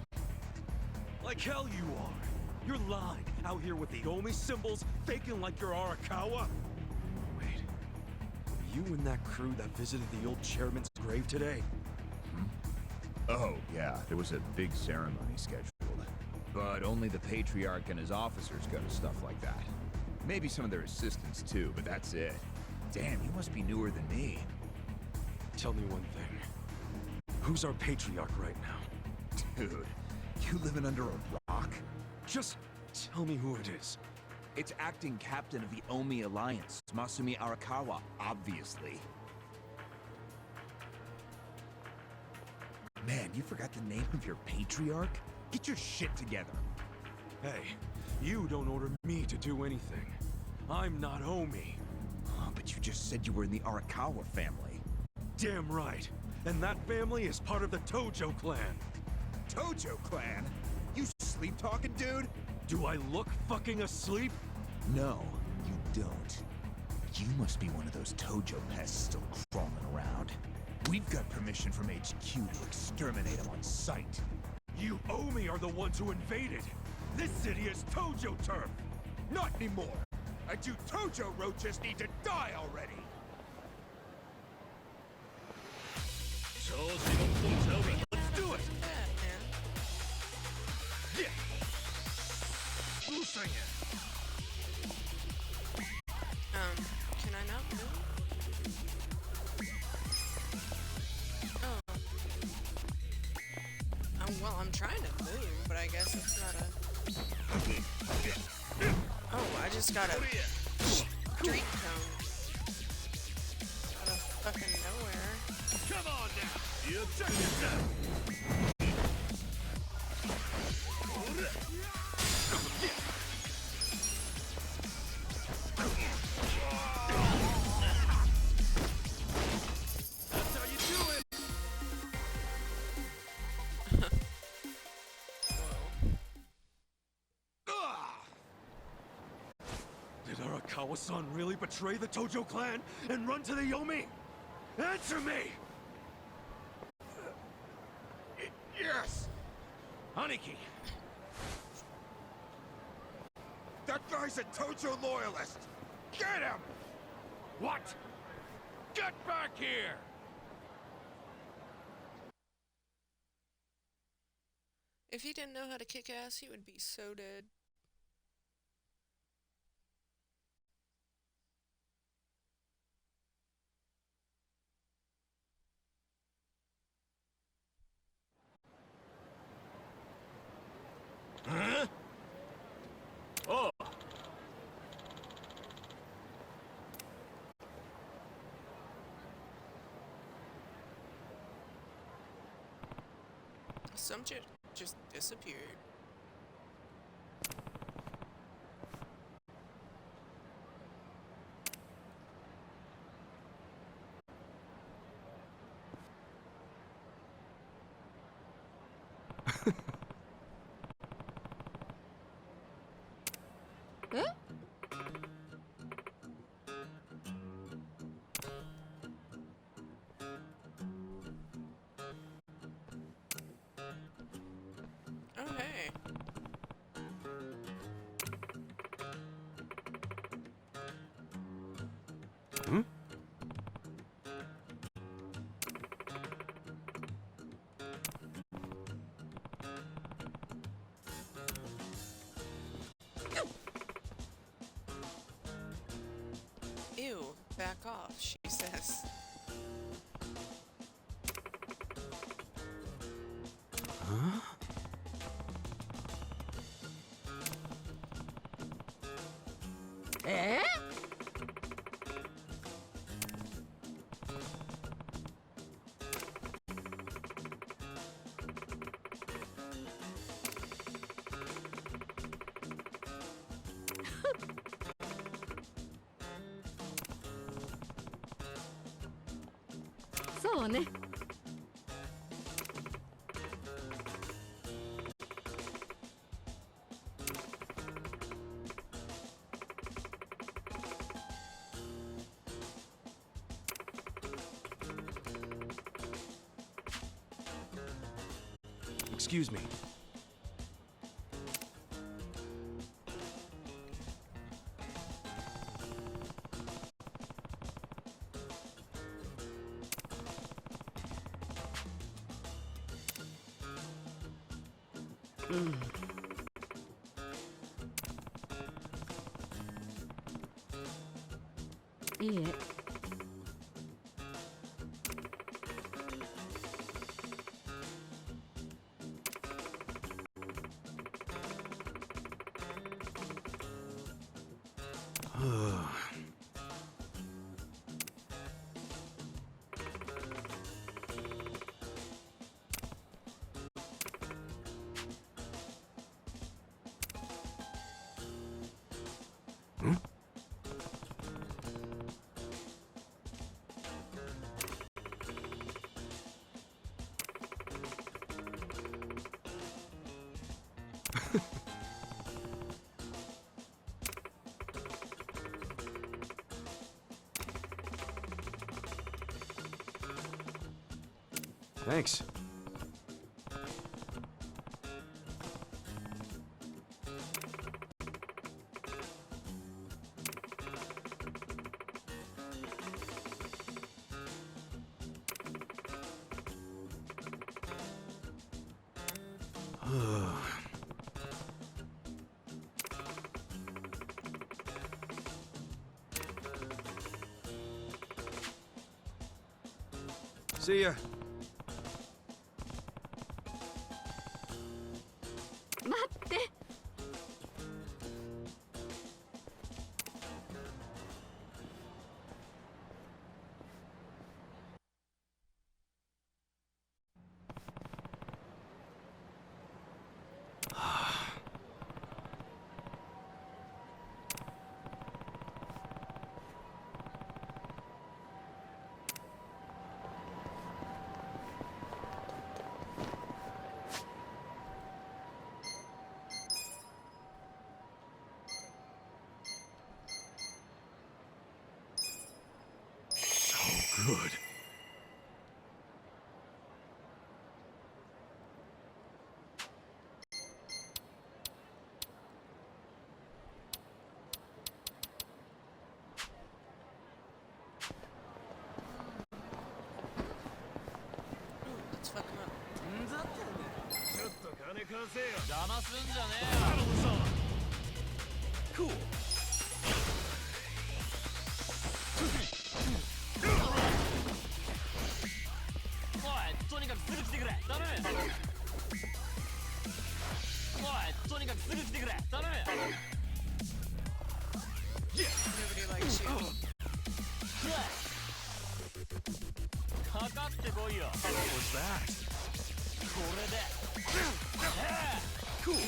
Like hell you are. You're lying. Out here with the Omi symbols, faking like you're Arakawa. Wait. Were you in that crew that visited the old chairman's grave today? Oh, yeah. There was a big ceremony scheduled. But only the Patriarch and his officers go to stuff like that. Maybe some of their assistants too, but that's it. Damn, you must be newer than me. Tell me one thing. Who's our Patriarch right now? Dude, you living under a rock? Just tell me who it is. It's acting captain of the Omi Alliance, Masumi Arakawa, obviously. Man, you forgot the name of your patriarch? Get your shit together. Hey, you don't order me to do anything. I'm not Omi. Oh, but you just said you were in the Arakawa family. Damn right. And that family is part of the Tojo clan. Tojo clan? You sleep-talking dude? Do I look fucking asleep? No, you don't. You must be one of those Tojo pests still crawling around. We've got permission from HQ to exterminate them on sight. You Omi are the ones who invaded. This city is Tojo turf. Not anymore. And you Tojo roaches need to die already. Let's do it. Yeah. Who's singing? Can I not move? Oh. Well, I'm trying to move, but I guess it's not a... Oh, I just got a street cone. Out of fucking nowhere. Come on now. You check this out. That's how you do it. Did Arakawa-san really betray the Tojo clan and run to the Yomi? Answer me! Yes! Aniki! That guy's a Tojo loyalist! Get him! What? Get back here! If he didn't know how to kick ass, he would be so dead. Huh? Oh! Some shit just disappeared. Oh, hey. Hmm? Ew, back off, she says. Huh? Eh? So ne. Excuse me. Yeah. Thanks. See ya. 待って。Good. Let's fuck him up. ちょっと金貸せよ。邪魔すんじゃねえよ。Cool. とにかくすぐ来てくれ。頼む。おい、とにかくすぐ来てくれ。頼む。Nobody likes you. かかってこいよ。What was that? これで。Cool.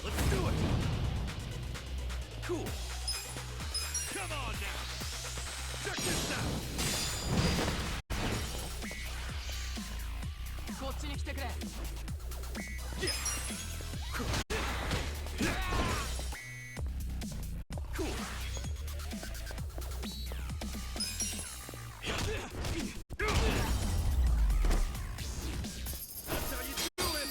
Let's do it. Cool. Come on now. Check this out. こっちに来てくれ。Cool. That's how you do it.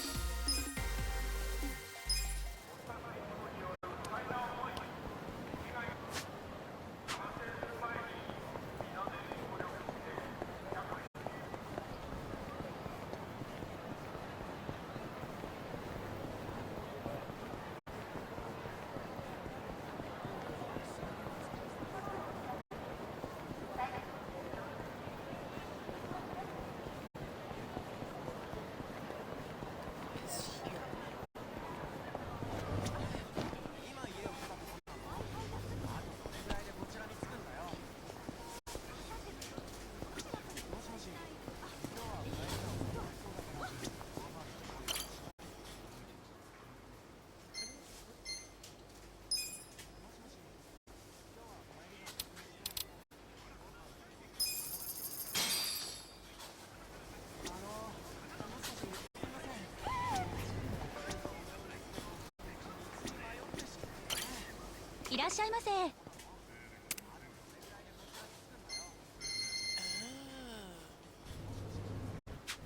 いらっしゃいませ。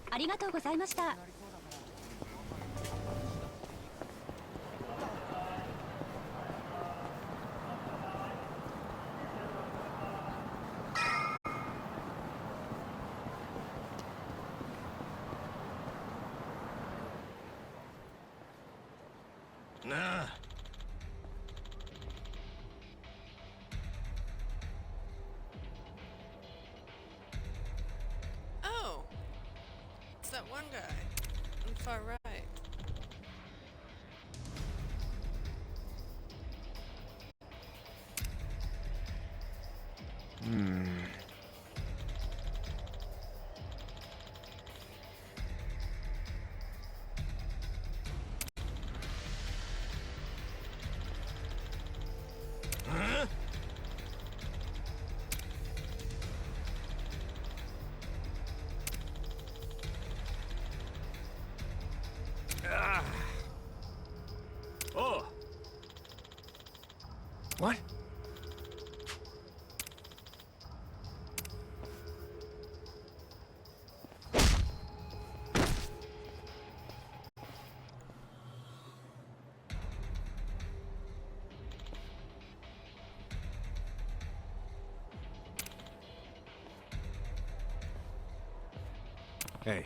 ありがとうございました。なあ。one guy on the far right. Huh? Oh. What? Hey.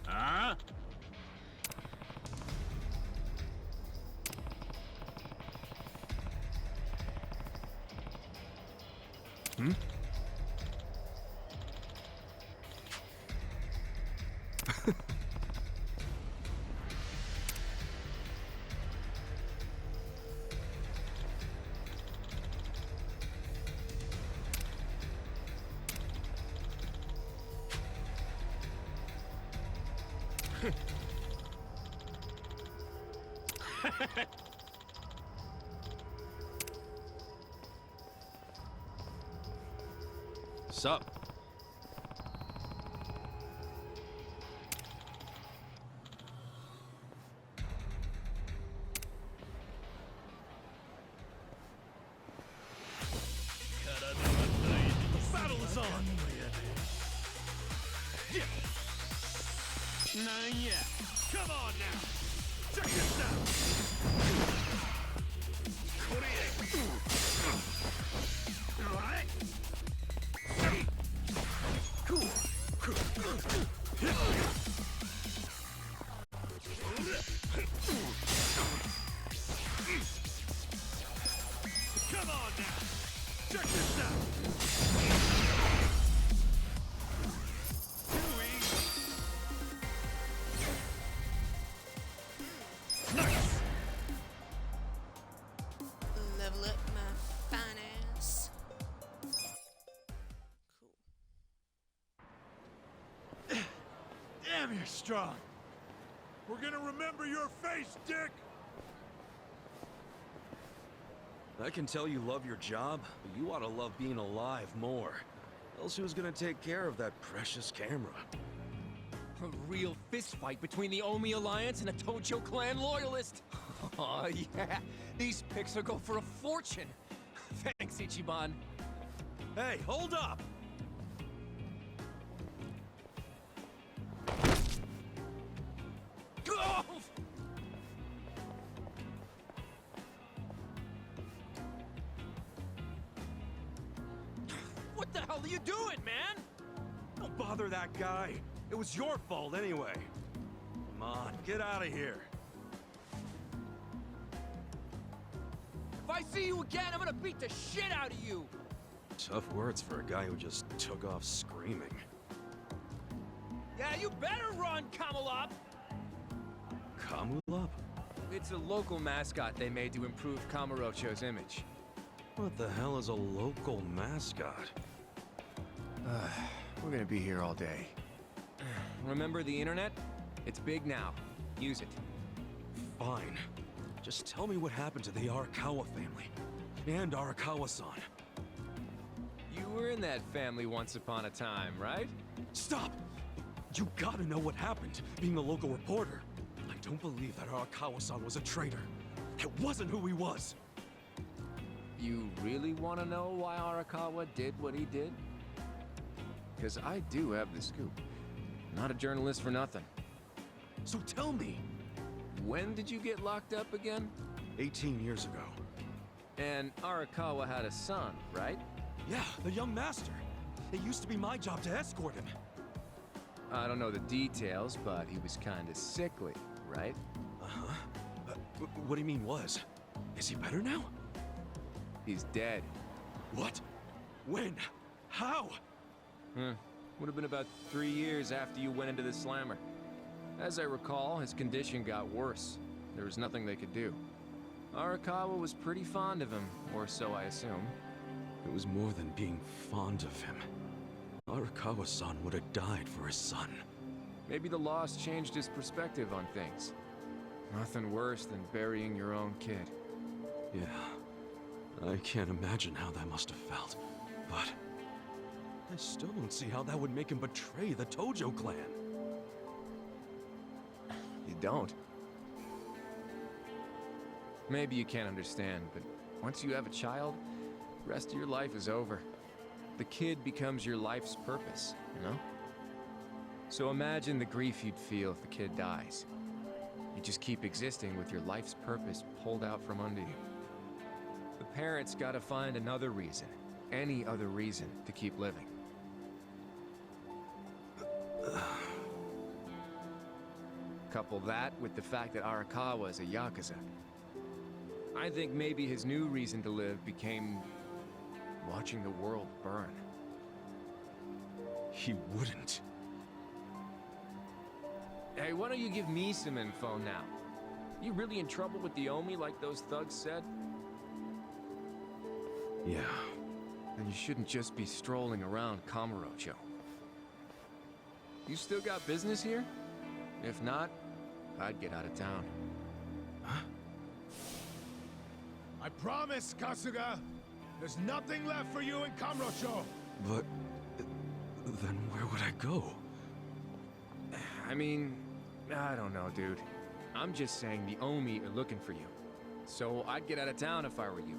Huh? Hmm? Sup? The battle is on! Yeah. Not yet. Come on now! Check this out! Come on now! Check this out! Too easy! Nice! Level up my finance. Damn, you're strong! We're gonna remember your face, Dick! I can tell you love your job, but you ought to love being alive more. Else who's gonna take care of that precious camera? A real fistfight between the Omi Alliance and a Tojo clan loyalist. Oh, yeah. These pics will go for a fortune. Thanks, Ichiban. Hey, hold up! Oh! What the hell are you doing, man? Don't bother that guy. It was your fault anyway. Come on, get out of here. If I see you again, I'm gonna beat the shit out of you. Tough words for a guy who just took off screaming. Yeah, you better run, Kamalop! Kamulop? It's a local mascot they made to improve Kamurocho's image. What the hell is a local mascot? We're gonna be here all day. Remember the internet? It's big now. Use it. Fine. Just tell me what happened to the Arakawa family. And Arakawa-san. You were in that family once upon a time, right? Stop! You gotta know what happened, being a local reporter. I don't believe that Arakawa-san was a traitor. It wasn't who he was. You really want to know why Arakawa did what he did? Because I do have the scoop. Not a journalist for nothing. So tell me. When did you get locked up again? 18 years ago. And Arakawa had a son, right? Yeah, the young master. It used to be my job to escort him. I don't know the details, but he was kinda sickly, right? Uh-huh. What do you mean was? Is he better now? He's dead. What? When? How? Would have been about 3 years after you went into the slammer. As I recall, his condition got worse. There was nothing they could do. Arakawa was pretty fond of him, or so I assume. It was more than being fond of him. Arakawa-san would have died for his son. Maybe the loss changed his perspective on things. Nothing worse than burying your own kid. Yeah. I can't imagine how that must have felt, but I still don't see how that would make him betray the Tojo clan. You don't? Maybe you can't understand, but once you have a child, the rest of your life is over. The kid becomes your life's purpose, you know? So imagine the grief you'd feel if the kid dies. You just keep existing with your life's purpose pulled out from under you. The parents gotta find another reason, any other reason, to keep living. Couple that with the fact that Arakawa is a Yakuza. I think maybe his new reason to live became watching the world burn. He wouldn't. Hey, why don't you give me some info now? You really in trouble with the Omi like those thugs said? Yeah. Then you shouldn't just be strolling around Kamurocho. You still got business here? If not, I'd get out of town. Huh? I promise, Kasuga! There's nothing left for you in Kamurocho! But then where would I go? I mean, I don't know, dude. I'm just saying the Omi are looking for you. So I'd get out of town if I were you.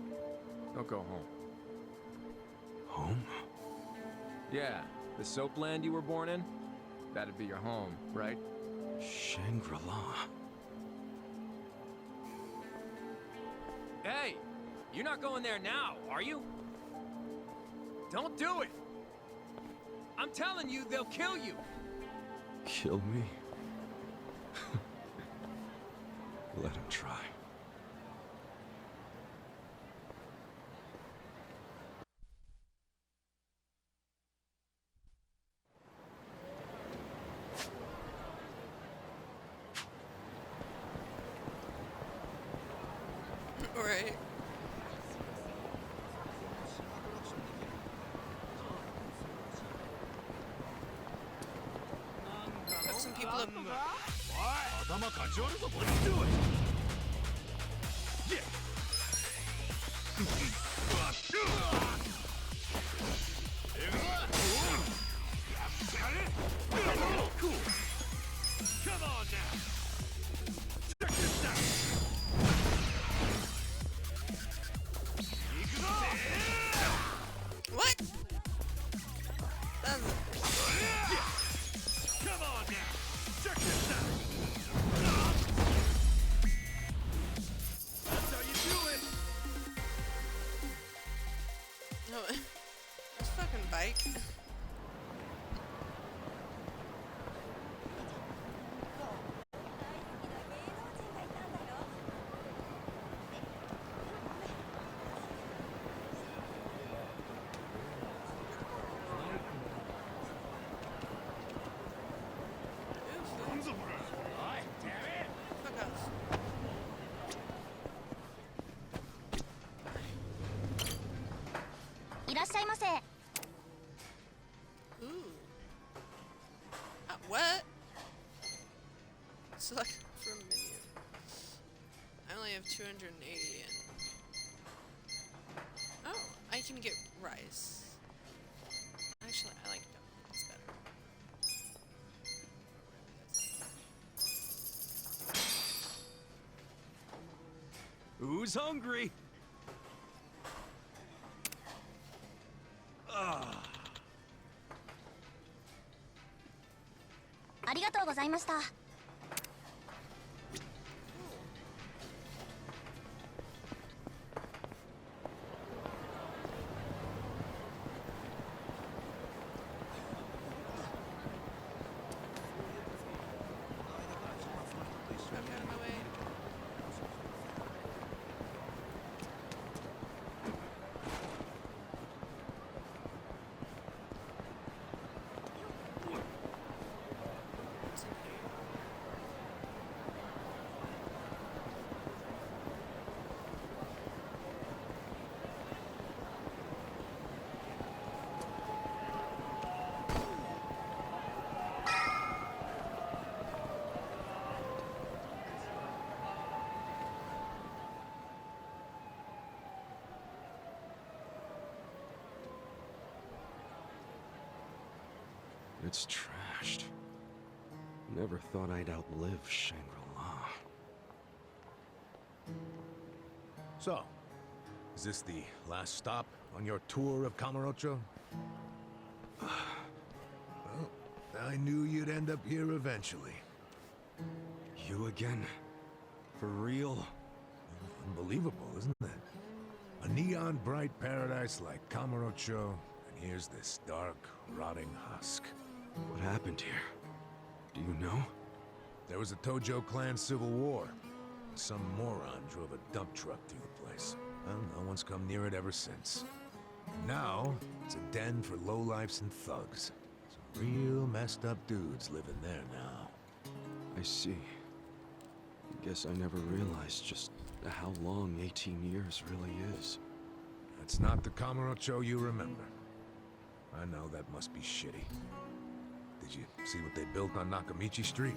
Don't go home. Home? Yeah, the soapland you were born in? That'd be your home, right? Shangri-La. Hey! You're not going there now, are you? Don't do it! I'm telling you, they'll kill you! Kill me? Let him try. Right. Got some people up. Let's do it! Yeah! Cool! Come on now! Check this out! What? Come on now! Check this out! That's how you do it! No, this fucking bike. Fuck off. Ooh. What? Select from menu. I only have 280 in. Oh, I can get rice. Actually, I like dumplings better. Who's hungry? Ah. ありがとうございました。Move out of my way. It's trashed. Never thought I'd outlive Shangri-La. So, is this the last stop on your tour of Kamurocho? Well, I knew you'd end up here eventually. You again? For real? Unbelievable, isn't it? A neon bright paradise like Kamurocho, and here's this dark, rotting husk. What happened here? Do you know? There was a Tojo clan civil war. Some moron drove a dump truck through the place. Well, no one's come near it ever since. Now, it's a den for lowlifes and thugs. Some real messed up dudes living there now. I see. Guess I never realized just how long 18 years really is. It's not the Kamurocho you remember. I know that must be shitty. Did you see what they built on Nakamichi Street?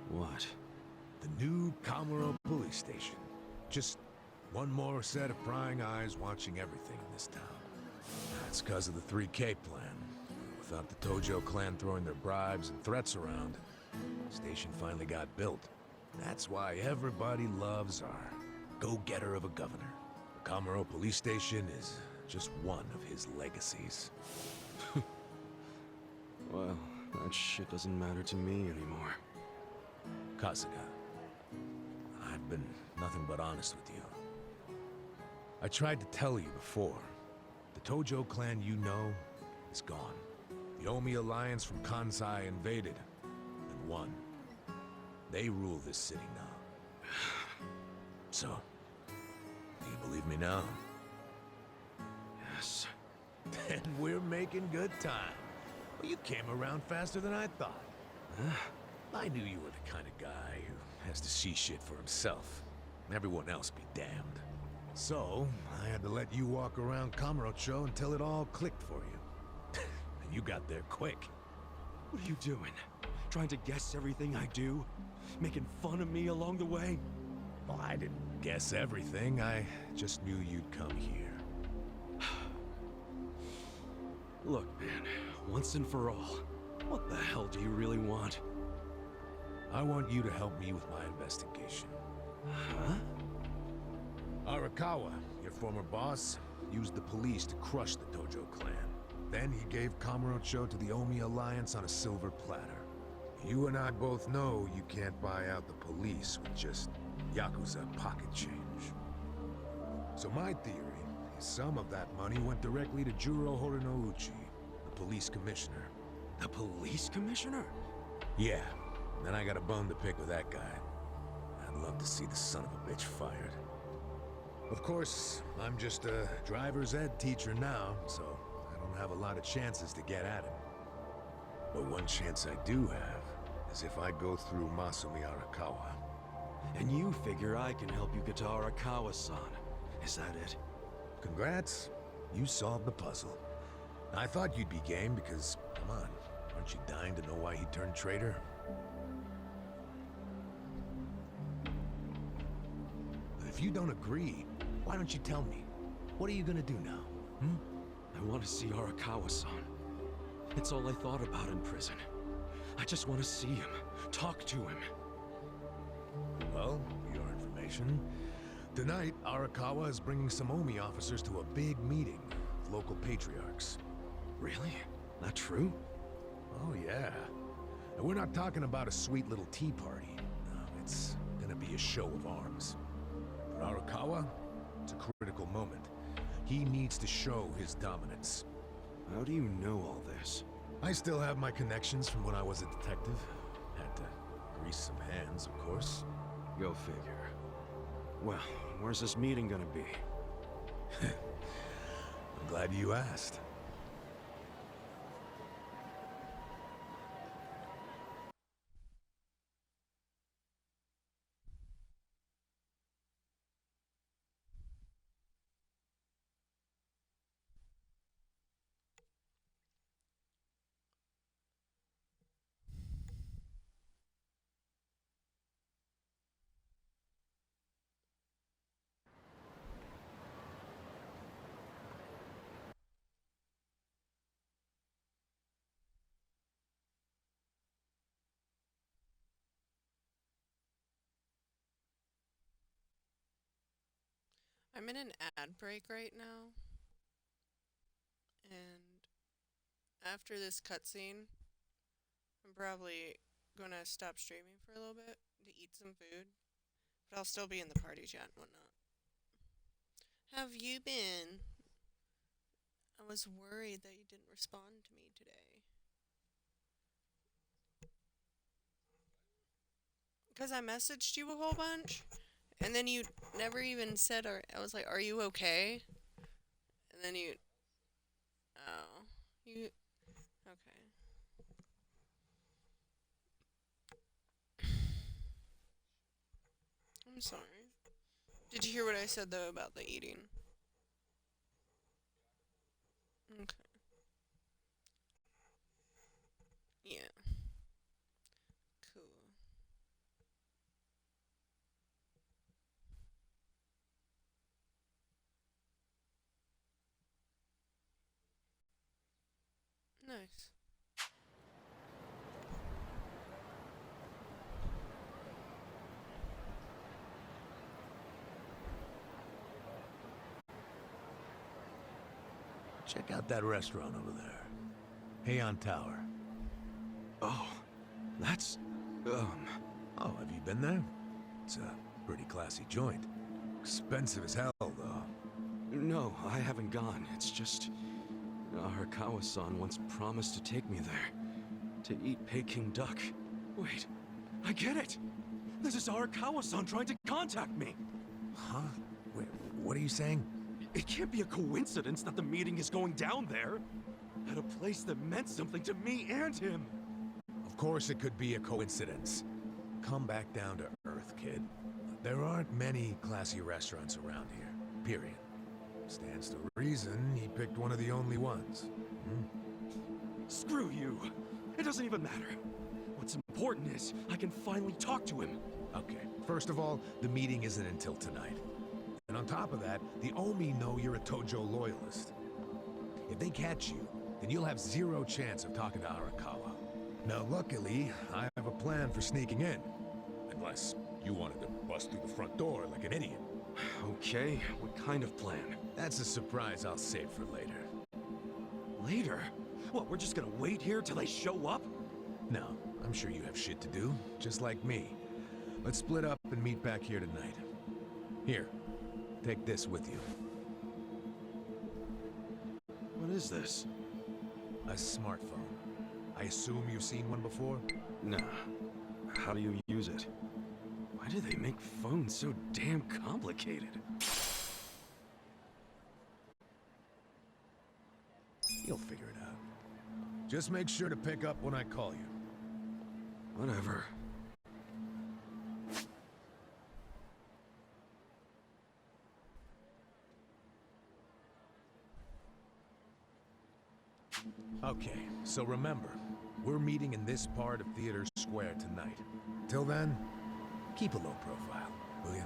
What? The new Kamuro police station. Just one more set of prying eyes watching everything in this town. That's because of the 3K plan. Without the Tojo clan throwing their bribes and threats around, the station finally got built. That's why everybody loves our go-getter of a governor. The Kamuro police station is just one of his legacies. Well, that shit doesn't matter to me anymore. Kasuga, I've been nothing but honest with you. I tried to tell you before. The Tojo clan you know is gone. The Omi alliance from Kansai invaded and won. They rule this city now. So, do you believe me now? Yes. Then we're making good time. Well, you came around faster than I thought. Huh? I knew you were the kind of guy who has to see shit for himself. Everyone else be damned. So, I had to let you walk around Kamurocho until it all clicked for you. And you got there quick. What are you doing? Trying to guess everything I do? Making fun of me along the way? Well, I didn't guess everything. I just knew you'd come here. Look, man, once and for all, what the hell do you really want? I want you to help me with my investigation. Huh? Arakawa, your former boss, used the police to crush the Tojo clan. Then he gave Kamurocho to the Omi alliance on a silver platter. You and I both know you can't buy out the police with just Yakuza pocket change. So my theory is some of that money went directly to Juro Horinouchi, the police commissioner. The police commissioner? Yeah, and I got a bone to pick with that guy. I'd love to see the son of a bitch fired. Of course, I'm just a driver's ed teacher now, so I don't have a lot of chances to get at him. But one chance I do have is if I go through Masumi Arakawa. And you figure I can help you get to Arakawa-san. Is that it? Congrats, you solved the puzzle. I thought you'd be game because, come on, aren't you dying to know why he turned traitor? But if you don't agree, why don't you tell me? What are you gonna do now? I want to see Arakawa-san. It's all I thought about in prison. I just want to see him, talk to him. Well, for your information, tonight Arakawa is bringing some Omi officers to a big meeting with local patriarchs. Really? That true? Oh yeah. And we're not talking about a sweet little tea party. No, it's gonna be a show of arms. For Arakawa, it's a critical moment. He needs to show his dominance. How do you know all this? I still have my connections from when I was a detective. Had to grease some hands, of course. Go figure. Well, where's this meeting gonna be? I'm glad you asked. I'm in an ad break right now, and after this cutscene, I'm probably gonna stop streaming for a little bit to eat some food, but I'll still be in the party chat and whatnot. Have you been? I was worried that you didn't respond to me today. Because I messaged you a whole bunch, and then you never even said, or I was like, are you okay? And then you, oh, you, okay. I'm sorry. Did you hear what I said, though, about the eating? Okay. Yeah. Cool. Nice. Check out that restaurant over there. Heian Tower. Oh, that's... Oh, have you been there? It's a pretty classy joint. Expensive as hell, though. No, I haven't gone. It's just... Arakawa-san once promised to take me there. To eat Peking duck. Wait, I get it! This is Arakawa-san trying to contact me! Huh? Wait, what are you saying? It can't be a coincidence that the meeting is going down there! At a place that meant something to me and him! Of course it could be a coincidence. Come back down to earth, kid. There aren't many classy restaurants around here, period. Stands to reason he picked one of the only ones. Screw you! It doesn't even matter. What's important is I can finally talk to him. Okay, first of all, the meeting isn't until tonight. And on top of that, the Omi know you're a Tojo loyalist. If they catch you, then you'll have zero chance of talking to Arakawa. Now, luckily, I have a plan for sneaking in. Unless you wanted to bust through the front door like an idiot. Okay, what kind of plan? That's a surprise I'll save for later. Later? What, we're just gonna wait here till they show up? No, I'm sure you have shit to do, just like me. Let's split up and meet back here tonight. Here, take this with you. What is this? A smartphone. I assume you've seen one before? Nah. How do you use it? Why do they make phones so damn complicated? You'll figure it out. Just make sure to pick up when I call you. Whatever. Okay, so remember, we're meeting in this part of Theater Square tonight. Till then, keep a low profile, will you?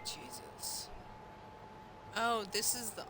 Jesus. Oh, this is the...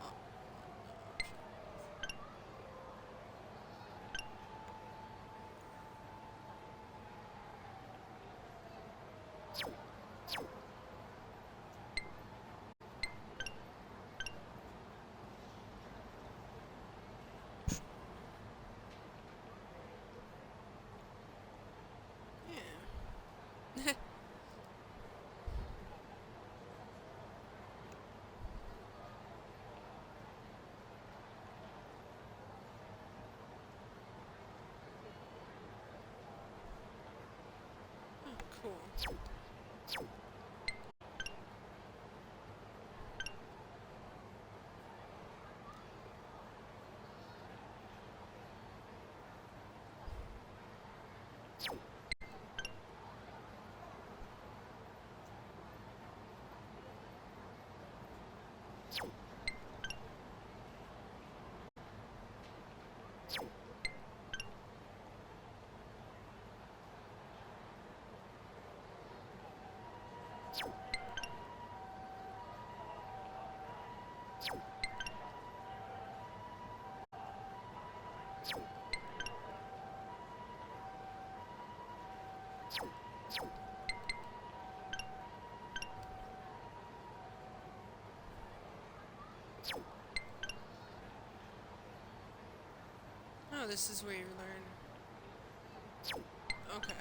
Oh, this is where you learn. Okay.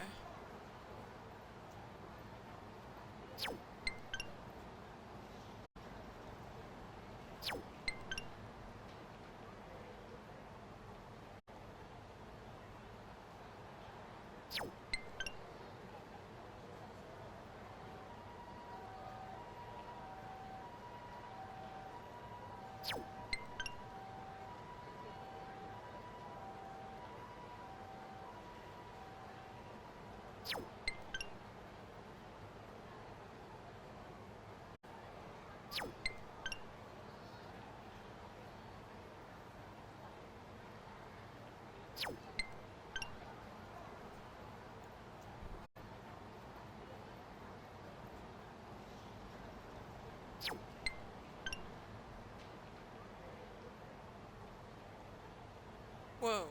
Whoa.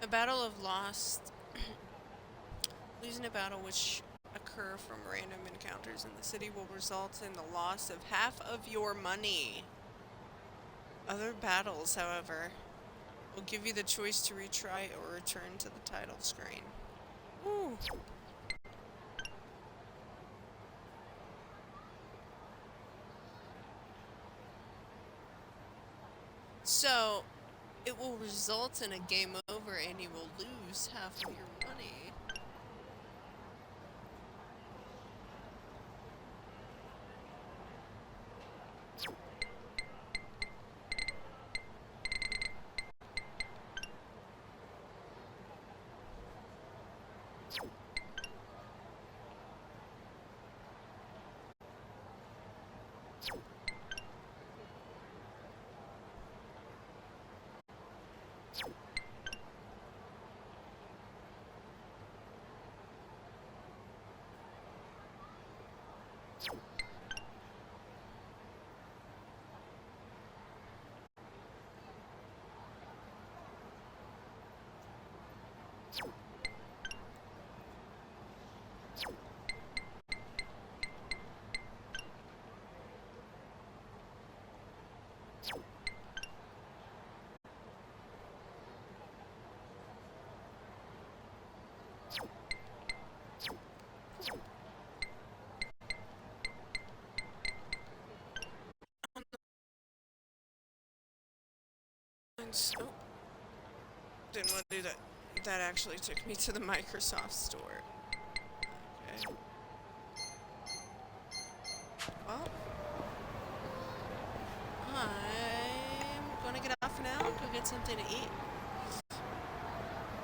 A battle of lost. Losing a battle which occur from random encounters in the city will result in the loss of half of your money. Other battles, however, will give you the choice to retry or return to the title screen. Ooh. So, it will result in a game over and you will lose half of your money. Oh. Didn't want to do that. That actually took me to the Microsoft store. Okay. Well, I'm gonna get off now, go get something to eat.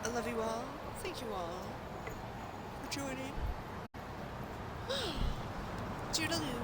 I love you all. Thank you all for joining. Toodaloo.